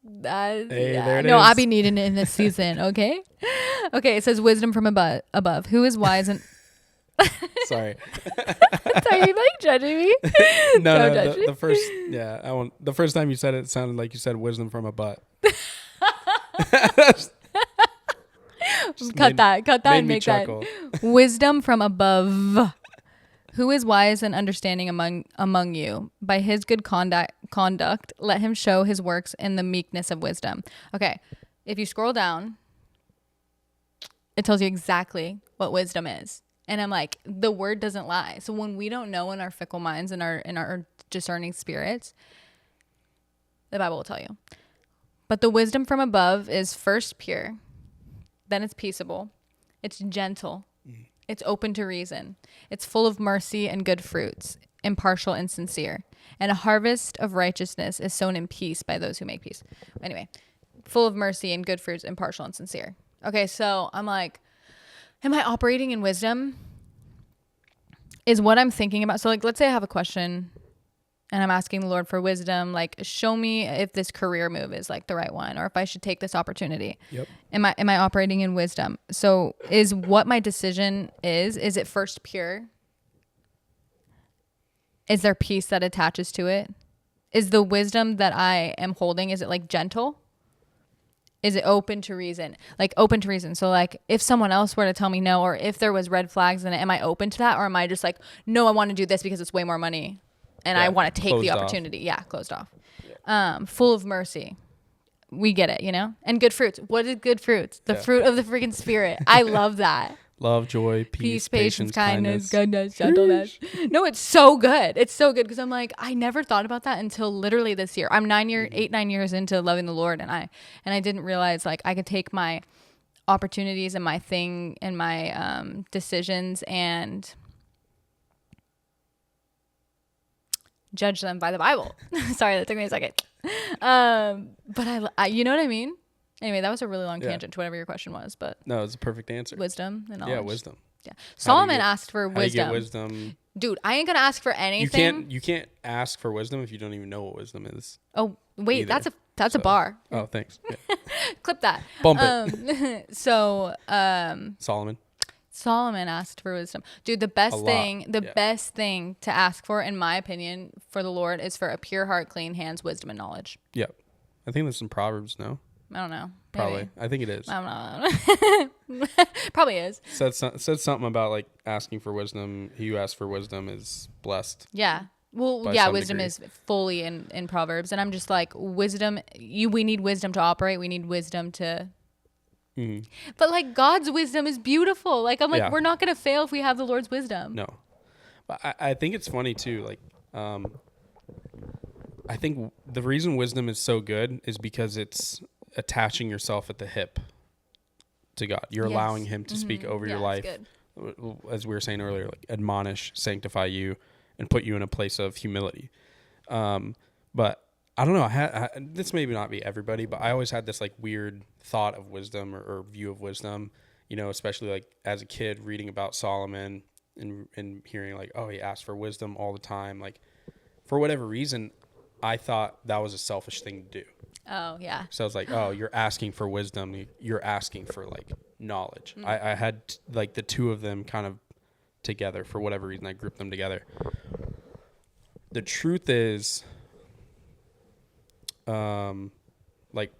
There it no, is. I'll be needing it in this season. Okay. Okay. It says wisdom from above. Who is wise and Sorry. Are you like judging me? No, the first time you said it sounded like you said wisdom from a butt. Cut that and make chuckle. that wisdom from above. Who is wise and understanding among you? By his good conduct, let him show his works in the meekness of wisdom. Okay, if you scroll down, it tells you exactly what wisdom is. And I'm like, the word doesn't lie. So when we don't know in our fickle minds and our discerning spirits, the Bible will tell you. But the wisdom from above is first pure, then it's peaceable, it's gentle, it's open to reason, it's full of mercy and good fruits, impartial and sincere. And a harvest of righteousness is sown in peace by those who make peace. Anyway, full of mercy and good fruits, impartial and sincere. Okay, so I'm like, am I operating in wisdom? Is what I'm thinking about. So like, let's say I have a question and I'm asking the Lord for wisdom. Like, show me if this career move is like the right one, or if I should take this opportunity. Yep. Am I operating in wisdom? So is what my decision is it first pure? Is there peace that attaches to it? Is the wisdom that I am holding, is it like gentle? Is it open to reason? Like open to reason. So like if someone else were to tell me no, or if there was red flags in it, am I open to that? Or am I just like, no, I want to do this because it's way more money and I want to take the opportunity. Yeah. Closed off. Yeah. Full of mercy. we get it, you know? And good fruits. What is good fruits? The Yeah. fruit of the freaking spirit. I love that. Love, joy, peace, patience, kindness. goodness, gentleness. No, it's so good. It's so good because I'm like, I never thought about that until literally this year. I'm 9 years into loving the Lord, and I didn't realize like I could take my opportunities and my thing and my decisions and judge them by the Bible. Sorry, that took me a second. But I you know what I mean? Anyway, that was a really long tangent to whatever your question was, but No, it's a perfect answer. wisdom and knowledge. Yeah, wisdom. Yeah. Solomon asked for How do you wisdom. get wisdom? Dude, I ain't gonna ask for anything. You can't ask for wisdom if you don't even know what wisdom is. Oh wait, either. that's a bar. Oh, thanks. Yeah. Clip that. Bump it. So Solomon. asked for wisdom. Dude, the best Yeah. thing to ask for, in my opinion, for the Lord is for a pure heart, clean hands, wisdom, and knowledge. Yep. I think that's in Proverbs, no? I don't know. Probably. Maybe. I think it is. I don't know. Probably is. Said something about like asking for wisdom. He who asks for wisdom is blessed. Yeah. Well, By yeah, some wisdom degree. is fully in Proverbs. And I'm just like, wisdom, we need wisdom to operate. We need wisdom to... Mm-hmm. But like God's wisdom is beautiful. Like I'm like, Yeah. we're not going to fail if we have the Lord's wisdom. No. But I think it's funny too. Like, I think the reason wisdom is so good is because it's attaching yourself at the hip to God. You're Yes. allowing him to speak over your Yeah, life. that's good. As we were saying earlier, like admonish, sanctify you, and put you in a place of humility. But I don't know. This may not be everybody, but I always had this like weird thought of wisdom or view of wisdom, you know, especially like as a kid reading about Solomon and hearing like, oh, he asked for wisdom all the time. Like for whatever reason, I thought that was a selfish thing to do. Oh, yeah. So I was like, oh, you're asking for wisdom. You're asking for like knowledge. I had like the two of them kind of together for whatever reason. I grouped them together. The truth is, like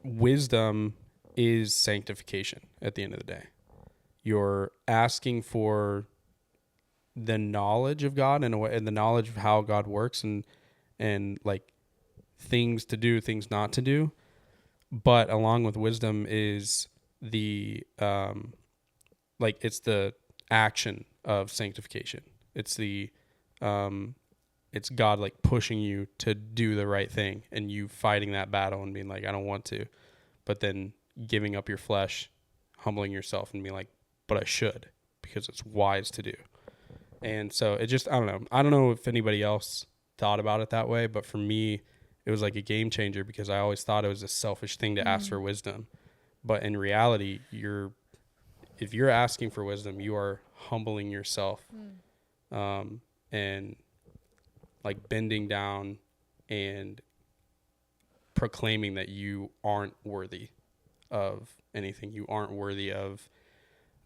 wisdom is sanctification at the end of the day. You're asking for the knowledge of God and the knowledge of how God works and like things to do, things not to do. But along with wisdom is the like it's the action of sanctification. It's the it's God like pushing you to do the right thing and you fighting that battle and being like, I don't want to, but then giving up your flesh, humbling yourself and being like, but I should because it's wise to do. And so it just, I don't know if anybody else thought about it that way, but for me, it was like a game changer because I always thought it was a selfish thing to ask for wisdom. But in reality, if you're asking for wisdom, you are humbling yourself and like bending down and proclaiming that you aren't worthy of anything. You aren't worthy of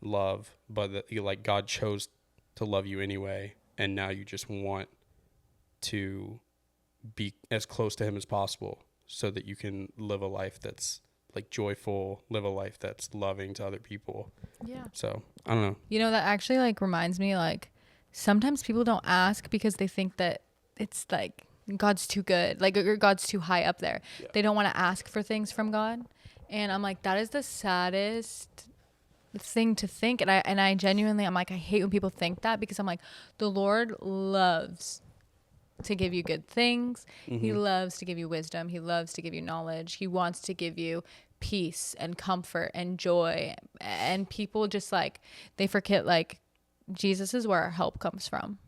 love, but that you like God chose to love you anyway. And now you just want to be as close to him as possible so that you can live a life that's like joyful, live a life that's loving to other people. Yeah. So I don't know. You know, that actually like reminds me, like sometimes people don't ask because they think that it's like God's too good, like or God's too high up there. Yeah. They don't want to ask for things from God. And I'm like, that is the saddest thing to think. And I genuinely, I'm like, I hate when people think that because I'm like, the Lord loves to give you good things. He loves to give you wisdom. He loves to give you knowledge. He wants to give you peace and comfort and joy. And people just like, they forget like Jesus is where our help comes from.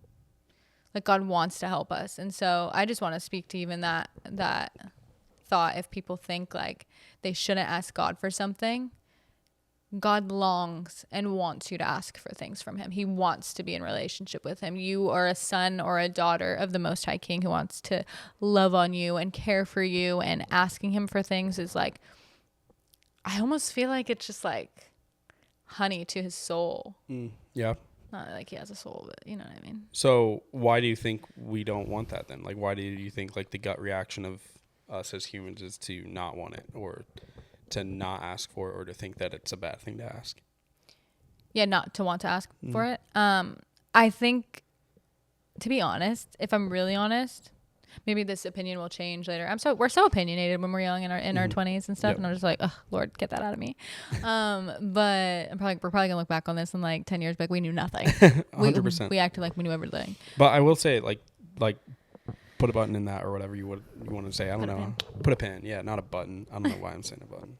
Like God wants to help us. And so I just want to speak to even that thought. If people think like they shouldn't ask God for something, God longs and wants you to ask for things from him. He wants to be in relationship with him. You are a son or a daughter of the Most High King who wants to love on you and care for you, and asking him for things is like, I almost feel like it's just like honey to his soul. Yeah. Not like he has a soul, but you know what I mean? So why do you think we don't want that then? Like, why do you think like the gut reaction of us as humans is to not want it or to not ask for it or to think that it's a bad thing to ask? Yeah, not to want to ask for it. I think, to be honest, if I'm really honest, maybe this opinion will change later. We're so opinionated when we're young in our 20s and stuff. Yep. And I'm just like, oh Lord, get that out of me. But we're probably gonna look back on this in like 10 years, like we knew nothing. 100%. We acted like we knew everything. But I will say, like put a button in that or whatever you want to say. I don't know. Put a pin. Yeah, not a button. I don't know why I'm saying a button.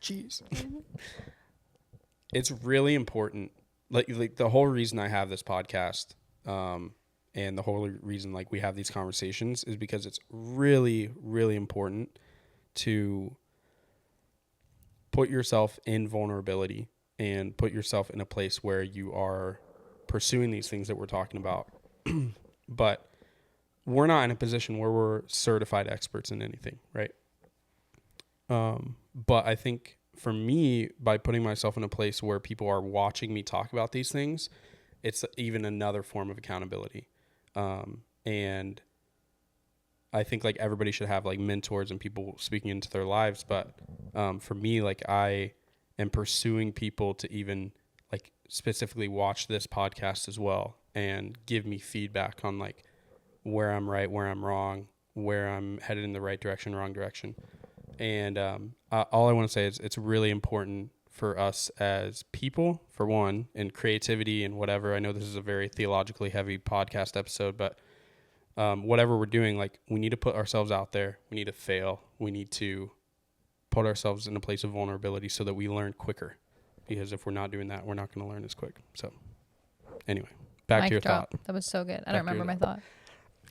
Jeez. It's really important. Like the whole reason I have this podcast, and the whole reason like we have these conversations is because it's really, really important to put yourself in vulnerability and put yourself in a place where you are pursuing these things that we're talking about. But we're not in a position where we're certified experts in anything, right? But I think for me, by putting myself in a place where people are watching me talk about these things, it's even another form of accountability. And I think like everybody should have like mentors and people speaking into their lives. But for me, like I am pursuing people to even like specifically watch this podcast as well and give me feedback on like where I'm right, where I'm wrong, where I'm headed in the right direction, wrong direction. And all I want to say is it's really important for us as people, for one, and creativity and whatever. I know this is a very theologically heavy podcast episode, but whatever we're doing, like we need to put ourselves out there. We need to fail. We need to put ourselves in a place of vulnerability so that we learn quicker. Because if we're not doing that, we're not going to learn as quick. So anyway, back to your thought. That was so good. I don't remember my thought.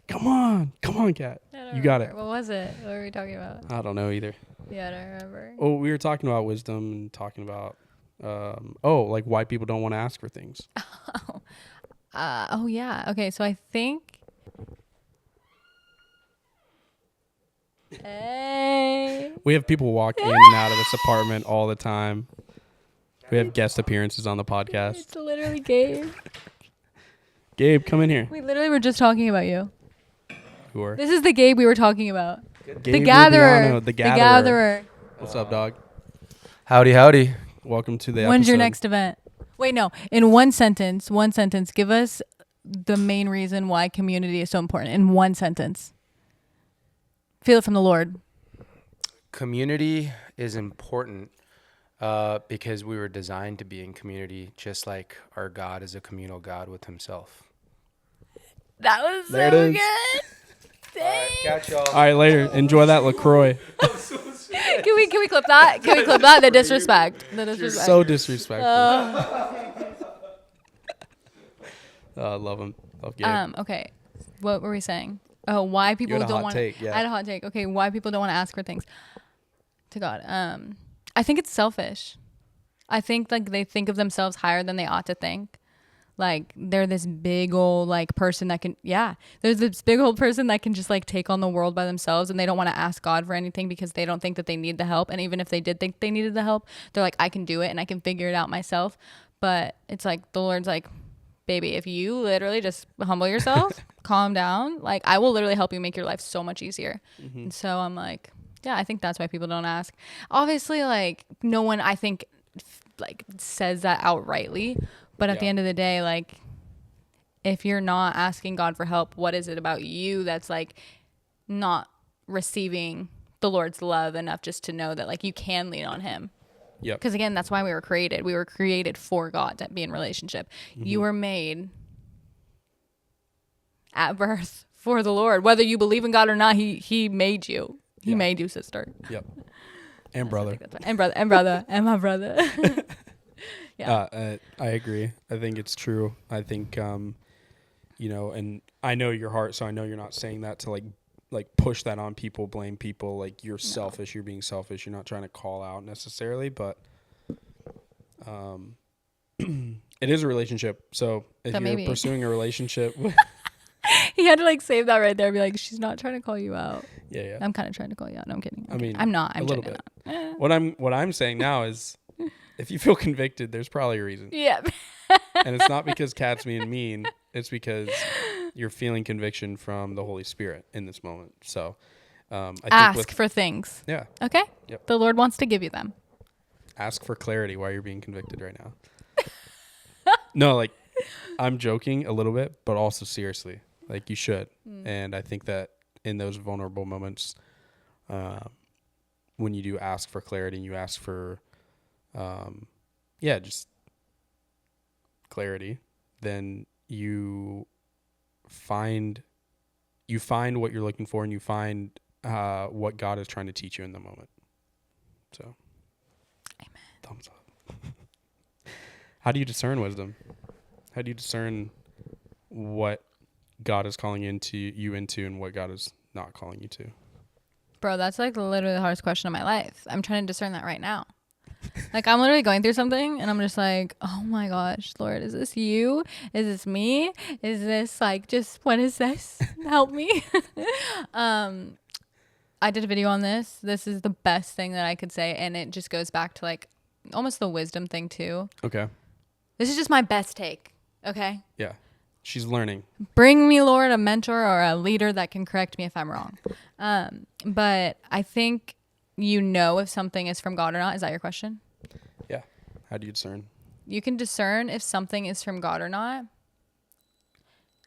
Come on, Kat. You got it. What was it? What were we talking about? I don't know either. Yeah, I don't remember. Oh, we were talking about wisdom and talking about, like why people don't want to ask for things. Oh yeah. Okay, so I think. Hey. We have people walk in and out of this apartment all the time. We have guest appearances on the podcast. It's literally Gabe. Gabe, come in here. We literally were just talking about you. Who are? This is the Gabe we were talking about. Gabe The gatherer. Rubiano, the gatherer. The gatherer. What's up, dog? Howdy. Welcome to the When's your episode. next event? Wait, no. In one sentence, give us the main reason why community is so important. In one sentence. Feel it from the Lord. Community is important because we were designed to be in community, just like our God is a communal God with himself. That was There so it is. good. Dang. Got y'all. All right, later. Enjoy that LaCroix. Can we clip that? Can we clip that? The disrespect. So disrespectful. I love him. Love Gabe. Okay. What were we saying? Oh, why people You had a don't hot want take, yeah. I had a hot take. Okay, why people don't want to ask for things. To God. I think it's selfish. I think like they think of themselves higher than they ought to think. Like they're this big old like person that can there's this big old person that can just like take on the world by themselves, and they don't want to ask God for anything because they don't think that they need the help. And even if they did think they needed the help, they're like, I can do it and I can figure it out myself. But it's like the Lord's like, baby, if you literally just humble yourself, calm down, like I will literally help you make your life so much easier. Mm-hmm. And so I'm like, yeah, I think that's why people don't ask. Obviously, like no one I think like says that outrightly. But at the end of the day, like, if you're not asking God for help, what is it about you that's, like, not receiving the Lord's love enough just to know that, like, you can lean on him? Yep. Because, again, that's why we were created. We were created for God to be in relationship. Mm-hmm. You were made at birth for the Lord. Whether you believe in God or not, he made you. He made you, sister. Yep. And brother. And brother. And my brother. Yeah. I agree. I think it's true. I think, and I know your heart, so I know you're not saying that to like push that on people, blame people, like you're selfish, you're being selfish. You're not trying to call out necessarily, but it is a relationship. So if you're pursuing a relationship. He had to like save that right there and be like, she's not trying to call you out. Yeah. I'm kind of trying to call you out. No, I'm kidding. I mean, I'm not. I'm a little bit. What I'm saying now is, if you feel convicted, there's probably a reason. Yeah. And it's not because Kat's being mean. It's because you're feeling conviction from the Holy Spirit in this moment. So I ask for things. Yeah. Okay? Yep. The Lord wants to give you them. Ask for clarity why you're being convicted right now. No, like, I'm joking a little bit, but also seriously. Like, you should. And I think that in those vulnerable moments, when you do ask for clarity and you ask for, just clarity, then you find what you're looking for, and you find what God is trying to teach you in the moment. So, Amen. Thumbs up. How do you discern wisdom? How do you discern what God is calling you into and what God is not calling you to? Bro, that's like literally the hardest question of my life. I'm trying to discern that right now. Like, I'm literally going through something and I'm just like, oh my gosh, Lord, is this you? Is this me? Is this like, just, what is this? Help me. I did a video on this. This is the best thing that I could say. And it just goes back to like almost the wisdom thing too. Okay. This is just my best take. Okay. Yeah. She's learning. Bring me, Lord, a mentor or a leader that can correct me if I'm wrong. But I think if something is from God or not. Is that your question? Yeah. How do you discern? You can discern if something is from God or not.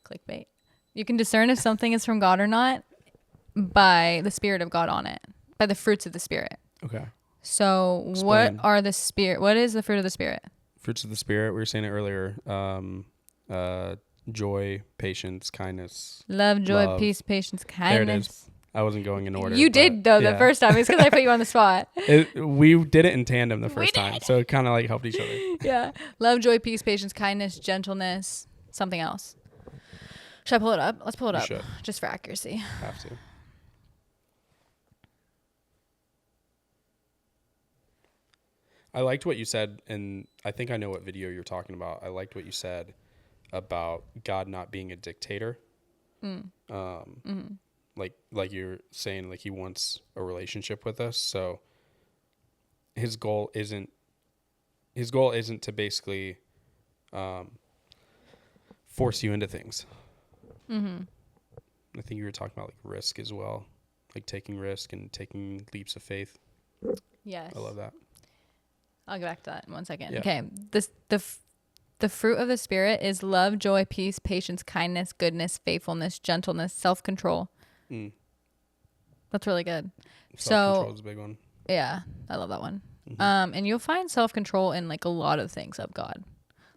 Clickbait. You can discern if something is from God or not by the Spirit of God on it, by the fruits of the Spirit. Okay. So Explain. what is the fruit of the Spirit? Fruits of the Spirit. We were saying it earlier. Joy, patience, kindness. Love, joy, love. peace, patience, kindness. There it is. I wasn't going in order. You did though the first time. It's because I put you on the spot. We did it in tandem the first time, so it kind of like helped each other. Yeah. Love, joy, peace, patience, kindness, gentleness, something else. Should I pull it up? Let's pull it You up. should. Just for accuracy. Have to. I liked what you said, and I think I know what video you're talking about. I liked what you said about God not being a dictator. Like you're saying, like he wants a relationship with us. So his goal isn't to basically force you into things. Mm-hmm. I think you were talking about like risk as well, like taking risk and taking leaps of faith. Yes. I love that. I'll get back to that in 1 second. Yeah. Okay. The fruit of the Spirit is love, joy, peace, patience, kindness, goodness, faithfulness, gentleness, self-control. That's really good. Self-control is a big one. Yeah, I love that one. Mm-hmm. And you'll find self-control in like a lot of things of God.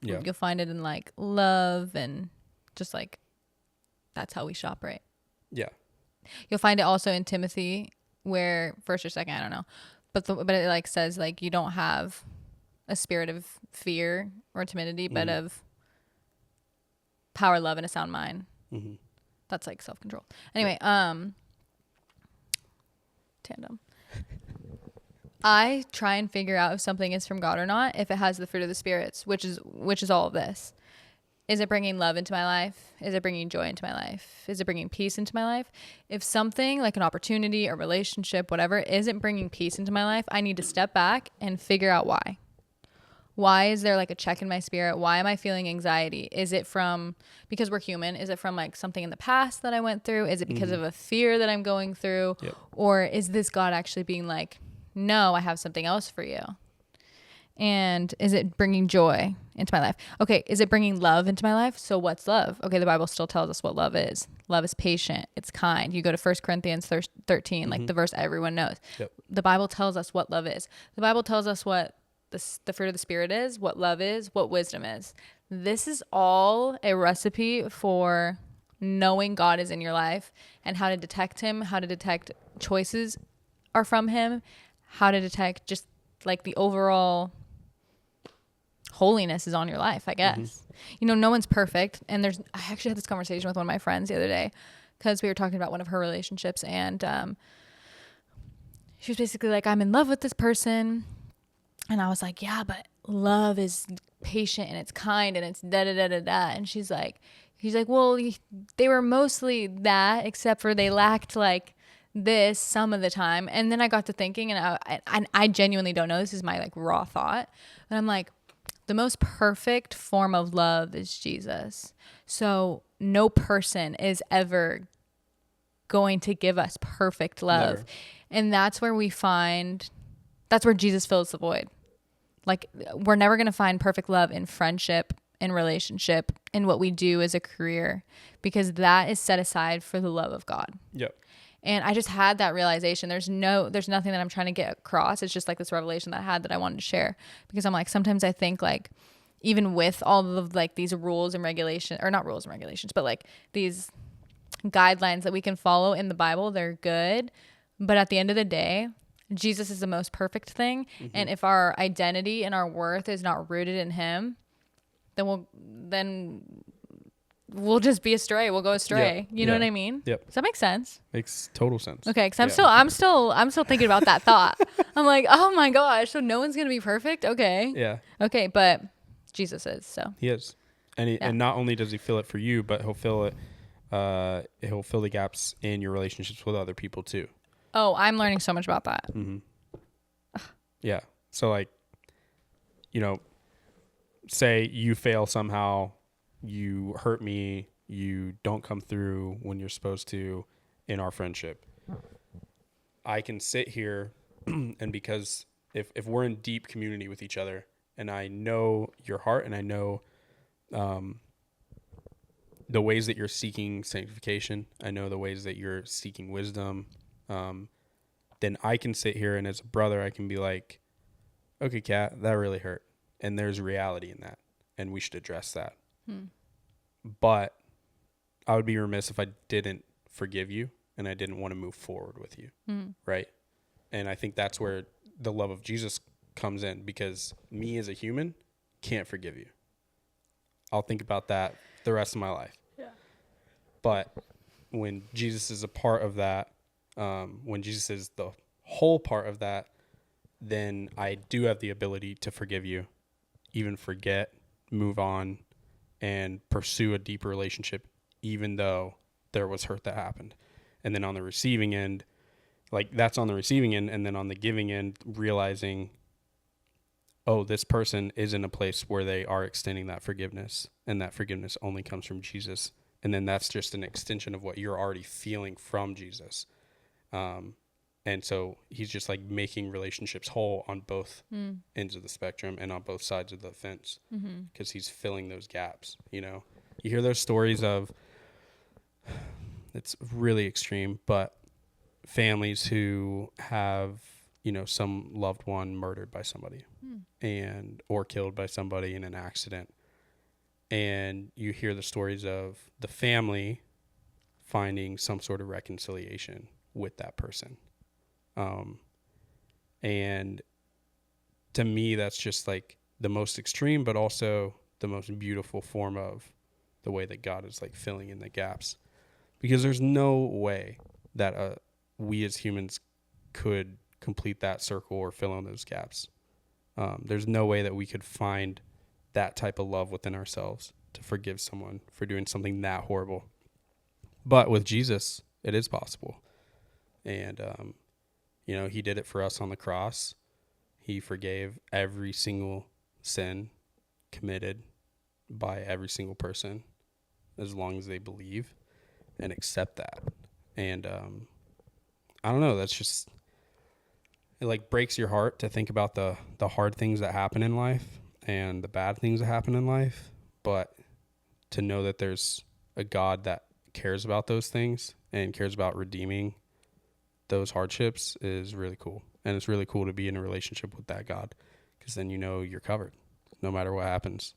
Yeah. You'll find it in like love and just like that's how we should operate. Yeah. You'll find it also in Timothy where first or second, I don't know. But it like says like you don't have a spirit of fear or timidity, but of power, love, and a sound mind. Mm-hmm. That's like self-control. Anyway, tandem. I try and figure out if something is from God or not, if it has the fruit of the spirits, which is all of this. Is it bringing love into my life? Is it bringing joy into my life? Is it bringing peace into my life? If something like an opportunity, a relationship, whatever, isn't bringing peace into my life, I need to step back and figure out why. Why is there like a check in my spirit? Why am I feeling anxiety? Is it from, because we're human, is it from like something in the past that I went through? Is it because of a fear that I'm going through? Yep. Or is this God actually being like, no, I have something else for you? And is it bringing joy into my life? Okay, is it bringing love into my life? So what's love? Okay, the Bible still tells us what love is. Love is patient. It's kind. You go to 1 Corinthians 13, like the verse everyone knows. Yep. The Bible tells us what love is. The Bible tells us what the fruit of the Spirit is, what love is, what wisdom is. This is all a recipe for knowing God is in your life and how to detect him, how to detect choices are from him, how to detect just like the overall holiness is on your life, I guess. You know, no one's perfect. And I actually had this conversation with one of my friends the other day because we were talking about one of her relationships, and she was basically like, I'm in love with this person. And I was like, yeah, but love is patient and it's kind and it's da-da-da-da-da. And he's like, well, they were mostly that, except for they lacked like this some of the time. And then I got to thinking, and I genuinely don't know. This is my like raw thought. But I'm like, the most perfect form of love is Jesus. So no person is ever going to give us perfect love. Never. And that's where Jesus fills the void. Like, we're never going to find perfect love in friendship, in relationship, in what we do as a career, because that is set aside for the love of God. Yep. And I just had that realization. There's nothing that I'm trying to get across. It's just like this revelation that I had that I wanted to share, because I'm like, sometimes I think like, even with all of like these rules and regulations, or not rules and regulations, but like these guidelines that we can follow in the Bible, they're good. But at the end of the day, Jesus is the most perfect thing. Mm-hmm. And if our identity and our worth is not rooted in him, then we'll just be astray. We'll go astray. Yep. You know what I mean? Yep. Does that make sense? Makes total sense. Okay, because I'm still thinking about that thought. I'm like, oh my gosh, so no one's gonna be perfect. Okay. Yeah. Okay, but Jesus is, so. He is. And not only does he fill it for you, but he'll fill it. He'll fill the gaps in your relationships with other people too. Oh, I'm learning so much about that. Mm-hmm. Yeah. So like, say you fail somehow, you hurt me, you don't come through when you're supposed to in our friendship. I can sit here and because if we're in deep community with each other and I know your heart and I know the ways that you're seeking sanctification, I know the ways that you're seeking wisdom, then I can sit here and as a brother, I can be like, okay, Kat, that really hurt. And there's reality in that. And we should address that. But I would be remiss if I didn't forgive you and I didn't want to move forward with you. Right. And I think that's where the love of Jesus comes in, because me as a human can't forgive you. I'll think about that the rest of my life. Yeah. But when Jesus is a part of that, when Jesus is the whole part of that, then I do have the ability to forgive you, even forget, move on, and pursue a deeper relationship, even though there was hurt that happened. And then on the receiving end, like that's on the receiving end, and then on the giving end, realizing, oh, this person is in a place where they are extending that forgiveness, and that forgiveness only comes from Jesus. And then that's just an extension of what you're already feeling from Jesus. And so he's just like making relationships whole on both ends of the spectrum and on both sides of the fence, because he's filling those gaps. You hear those stories of, it's really extreme, but families who have, some loved one murdered by somebody or killed by somebody in an accident. And you hear the stories of the family finding some sort of reconciliation with that person. And to me, that's just like the most extreme, but also the most beautiful form of the way that God is like filling in the gaps, because there's no way that we as humans could complete that circle or fill in those gaps. There's no way that we could find that type of love within ourselves to forgive someone for doing something that horrible. But with Jesus, it is possible. And, he did it for us on the cross. He forgave every single sin committed by every single person, as long as they believe and accept that. And I don't know, that's just, it like breaks your heart to think about the hard things that happen in life and the bad things that happen in life. But to know that there's a God that cares about those things and cares about redeeming those hardships is really cool. And it's really cool to be in a relationship with that God, because then you're covered no matter what happens.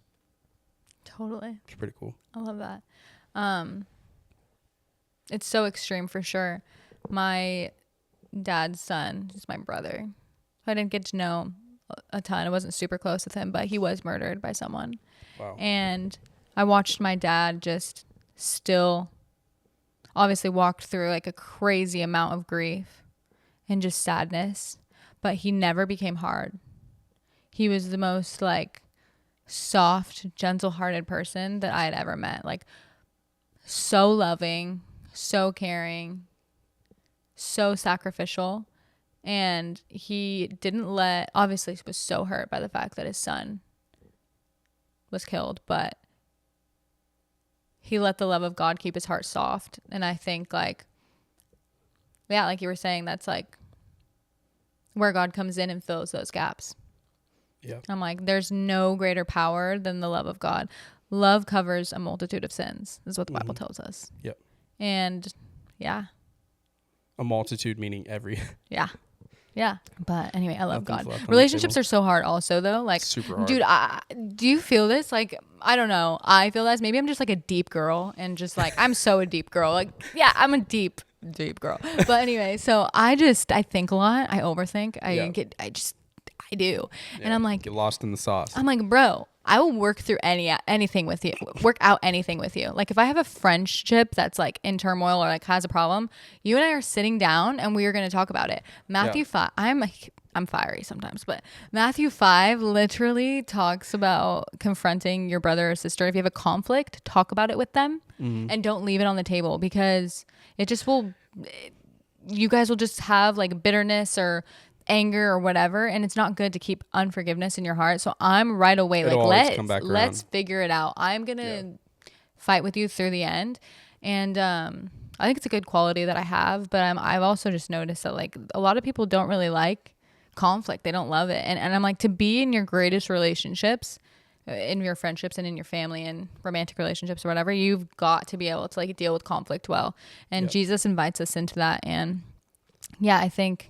Totally. It's pretty cool. I love that. It's so extreme for sure. My dad's son, he's my brother. I didn't get to know a ton. I wasn't super close with him, but he was murdered by someone. Wow. And I watched my dad just still obviously walked through like a crazy amount of grief and just sadness, but he never became hard. He was the most like soft, gentle-hearted person that I had ever met. Like so loving, so caring, so sacrificial. And he didn't obviously he was so hurt by the fact that his son was killed, but he let the love of God keep his heart soft. And I think like you were saying, that's like where God comes in and fills those gaps. Yeah. I'm like, there's no greater power than the love of God. Love covers a multitude of sins, is what the Bible tells us. Yep. And yeah. A multitude meaning every. Yeah. Yeah. But anyway, I love Nothing's God. left on the Relationships table. are so hard also though. Like, Super hard. dude, do you feel this? Like, I don't know. I feel this. Maybe I'm just like a deep girl and just like, I'm so a deep girl. Like, yeah, I'm a deep girl. But anyway, so I think a lot. I overthink. I do. And I'm like, Get lost in the sauce. I'm like, bro, I will work through anything with you. Work out anything with you. Like if I have a friendship that's like in turmoil or like has a problem, you and I are sitting down and we are going to talk about it. Matthew 5. I'm fiery sometimes, but Matthew 5 literally talks about confronting your brother or sister. If you have a conflict, talk about it with them and don't leave it on the table because it just will. You guys will just have like bitterness or anger or whatever, and it's not good to keep unforgiveness in your heart. So I'm right away It'll always come back let's around. figure it out. I'm gonna fight with you through the end. And I think it's a good quality that I have, but I've also just noticed that like a lot of people don't really like conflict. They don't love it. And I'm like, to be in your greatest relationships, in your friendships and in your family and romantic relationships or whatever, you've got to be able to like deal with conflict well. And Jesus invites us into that. And yeah, I think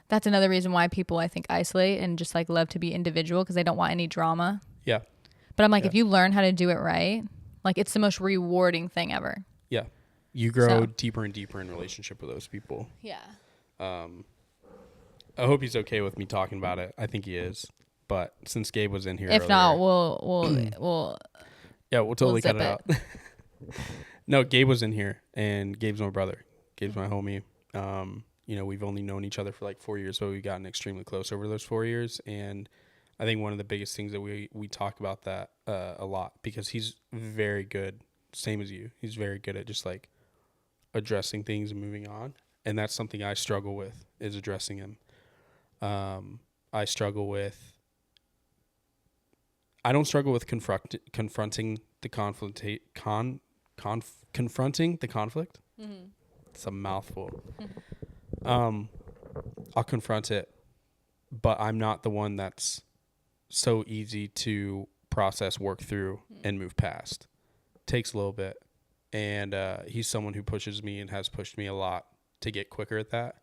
that's another reason why people, I think, isolate and just like love to be individual because they don't want any drama. Yeah. But I'm like, if you learn how to do it right, like it's the most rewarding thing ever. Yeah. You grow deeper and deeper in relationship with those people. Yeah. I hope he's okay with me talking about it. I think he is. But since Gabe was in here If earlier, not, we'll we'll totally cut zip it out. No, Gabe was in here, and Gabe's my brother. Gabe's my homie. We've only known each other for like 4 years, but we've gotten extremely close over those 4 years. And I think one of the biggest things that we talk about that a lot because he's very good, same as you. He's very good at just like addressing things and moving on. And that's something I struggle with is addressing him. I don't struggle with confronting the confronting the conflict. Mm-hmm. It's a mouthful. I'll confront it, but I'm not the one that's so easy to process, work through, and move past. Takes a little bit. And he's someone who pushes me and has pushed me a lot to get quicker at that,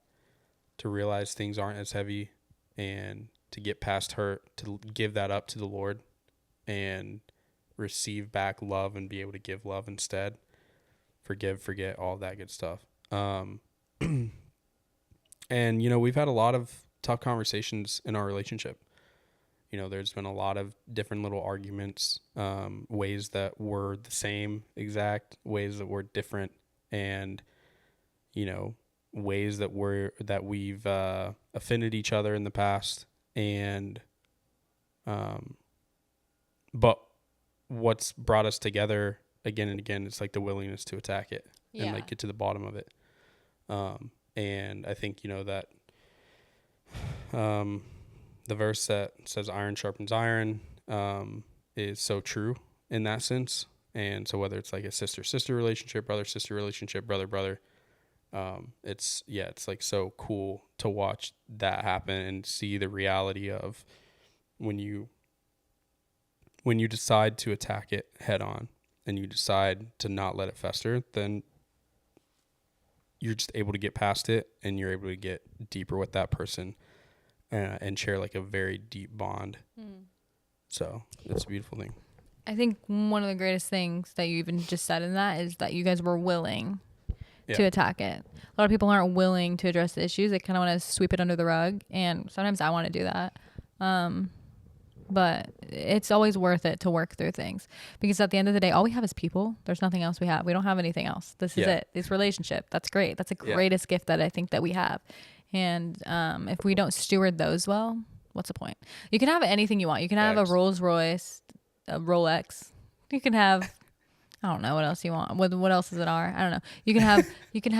to realize things aren't as heavy, and to get past hurt, to give that up to the Lord and receive back love and be able to give love instead. Forgive, forget, all that good stuff. And, we've had a lot of tough conversations in our relationship. There's been a lot of different little arguments, ways that were the same exact, ways that were different, and, ways that we've offended each other in the past. And, but what's brought us together again and again, it's like the willingness to attack it and like get to the bottom of it. And I think, that the verse that says iron sharpens iron is so true in that sense. And so whether it's like a sister-sister relationship, brother-sister relationship, brother-brother, it's like so cool to watch that happen and see the reality of when you decide to attack it head on and you decide to not let it fester, then you're just able to get past it and you're able to get deeper with that person and share like a very deep bond. So it's a beautiful thing. I think one of the greatest things that you even just said in that is that you guys were willing to attack it. A lot of people aren't willing to address the issues. They kind of want to sweep it under the rug. And sometimes I want to do that. But it's always worth it to work through things because at the end of the day, all we have is people. There's nothing else we have. We don't have anything else. This is it. This relationship. That's great. That's the greatest gift that I think that we have. And if we don't steward those well, what's the point? You can have anything you want. You can have a Rolls Royce, a Rolex. You can have, I don't know what else you want. What else is it are? I don't know. You can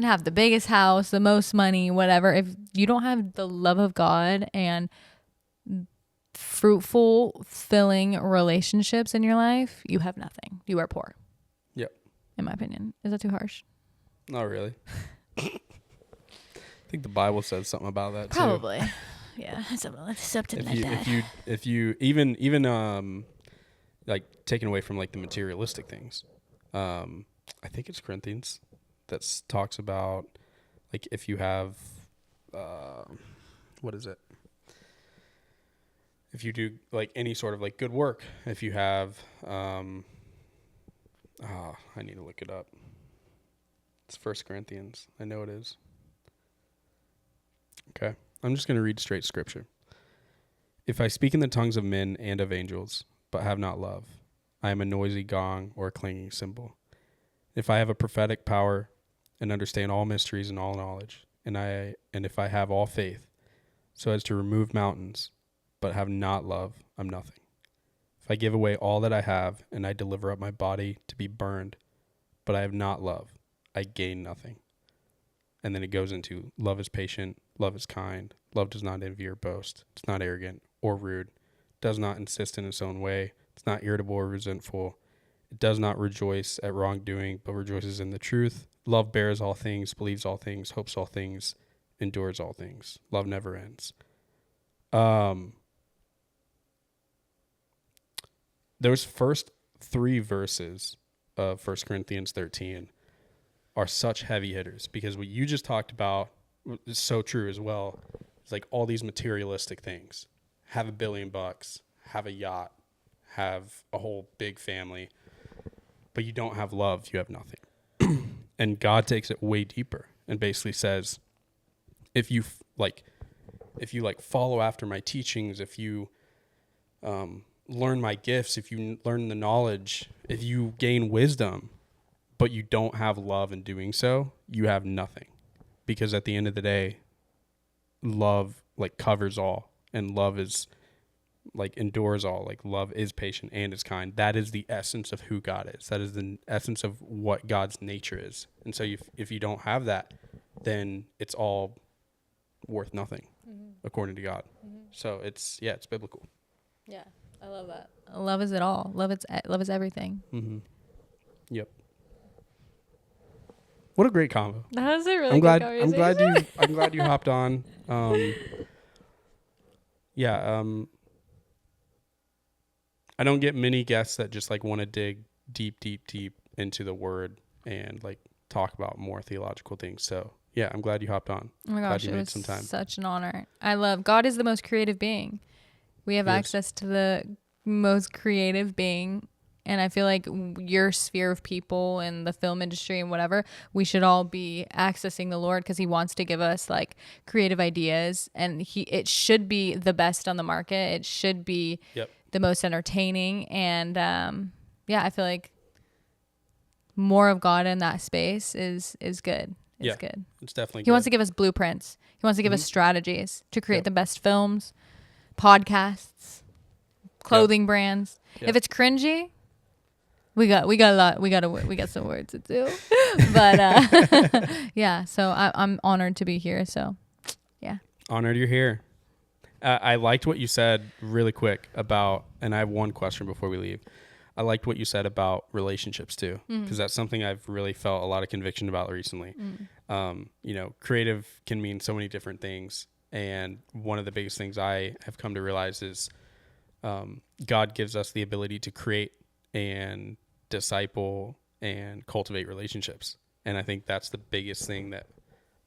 have the biggest house, the most money, whatever. If you don't have the love of God and fruitful, filling relationships in your life, you have nothing. You are poor. Yep. In my opinion. Is that too harsh? Not really. I think the Bible says something about that Probably. too. Yeah, something if you even like taken away from like the materialistic things, I think it's Corinthians that talks about like if you have what is it? If you do like any sort of like good work, if you have I need to look it up. It's 1 Corinthians. I know it is. Okay. I'm just going to read straight scripture. If I speak in the tongues of men and of angels, but have not love, I am a noisy gong or a clanging cymbal. If I have a prophetic power and understand all mysteries and all knowledge, and if I have all faith, so as to remove mountains, but have not love, I'm nothing. If I give away all that I have, and I deliver up my body to be burned, but I have not love, I gain nothing. And then it goes into love is patient, love is kind, love does not envy or boast, it's not arrogant or rude, does not insist in its own way, it's not irritable or resentful, it does not rejoice at wrongdoing, but rejoices in the truth. Love bears all things, believes all things, hopes all things, endures all things. Love never ends. Those first 3 verses of 1 Corinthians 13 are such heavy hitters because what you just talked about is so true as well. It's like all these materialistic things. Have $1 billion, have a yacht, have a whole big family, but you don't have love, you have nothing. And God takes it way deeper and basically says, if you follow after my teachings, if you learn my gifts, if you learn the knowledge, if you gain wisdom, but you don't have love in doing so, you have nothing. Because at the end of the day, love like covers all, and love is like endures all. Like love is patient and is kind. That is the essence of who God is. That is the essence of what God's nature is. And so if you don't have that, then it's all worth nothing, according to God. So it's biblical. Yeah, I love that. Love is it all. Love is everything. Yep. What a great combo. That was a really good conversation. I'm glad you hopped on. I don't get many guests that just like want to dig deep into the word and like talk about more theological things. So yeah, I'm glad you hopped on. Oh my gosh, glad you it made was some time. Such an honor. God is the most creative being. We have access to the most creative being. And I feel like your sphere of people in the film industry and whatever, we should all be accessing the Lord because he wants to give us like creative ideas. And it should be the best on the market. It should be the most entertaining. And I feel like more of God in that space is good. It's good. It's definitely He wants to give us blueprints. He wants to give us strategies to create the best films, podcasts, clothing brands. If it's cringy, we got some words to do. But so I'm honored to be here. So yeah. Honored you're here. I liked what you said really quick about, and I have one question before we leave. I liked what you said about relationships too, because that's something I've really felt a lot of conviction about recently. Creative can mean so many different things. And one of the biggest things I have come to realize is God gives us the ability to create and disciple and cultivate relationships. And I think that's the biggest thing that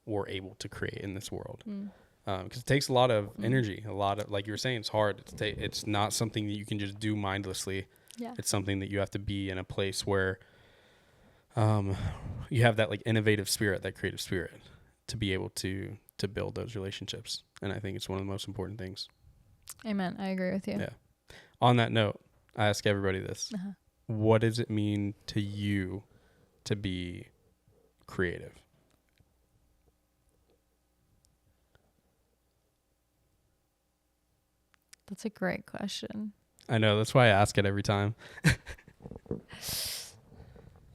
we're able to create in this world. Because it takes a lot of energy, a lot of, like you were saying, it's hard. It's not something that you can just do mindlessly. Yeah. It's something that you have to be in a place where you have that like innovative spirit, that creative spirit to be able to build those relationships. And I think it's one of the most important things. Amen. I agree with you. Yeah. On that note, I ask everybody this. What does it mean to you to be creative? That's a great question. I know. That's why I ask it every time.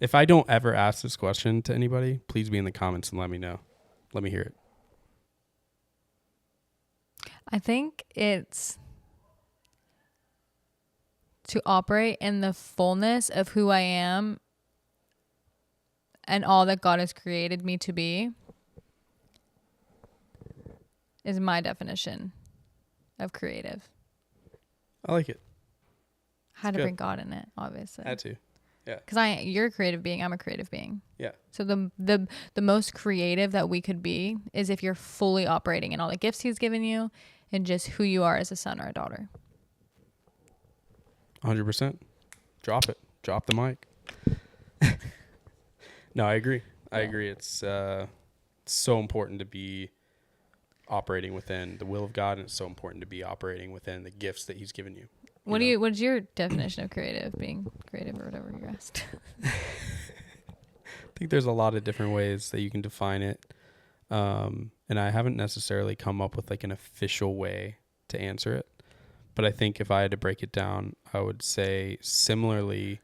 If I don't ever ask this question to anybody, please be in the comments and let me know. Let me hear it. I think it's to operate in the fullness of who I am and all that God has created me to be is my definition of creative. I like it. Had to good. bring God in it, obviously. Had to. Because you're a creative being, I'm a creative being. Yeah. So the most creative that we could be is if you're fully operating in all the gifts he's given you and just who you are as a son or a daughter. 100%. Drop it. Drop the mic. No, I agree. I agree. It's so important to be operating within the will of God, and it's so important to be operating within the gifts that he's given you. What's your definition of creative, being creative or whatever you're asked? I think there's a lot of different ways that you can define it. And I haven't necessarily come up with like an official way to answer it. But I think if I had to break it down, I would say similarly,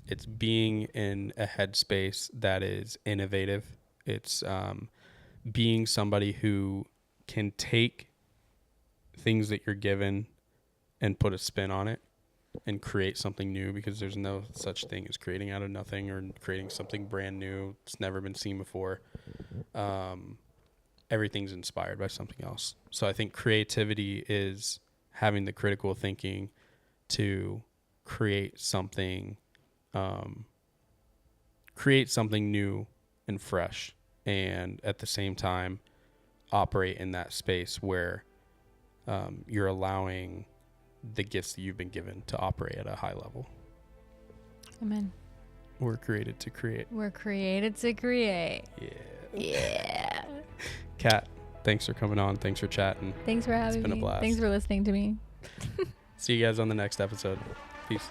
it's being in a headspace that is innovative. It's being somebody who can take things that you're given and put a spin on it and create something new, because there's no such thing as creating out of nothing or creating something brand new. It's never been seen before. Everything's inspired by something else. So I think creativity is having the critical thinking to create something new and fresh, and at the same time operate in that space where you're allowing the gifts that you've been given to operate at a high level. Amen. We're created to create. We're created to create. Yeah. Yeah. Kat, thanks for coming on. Thanks for chatting. Thanks for having me. It's been a blast. Thanks for listening to me. See you guys on the next episode. Peace.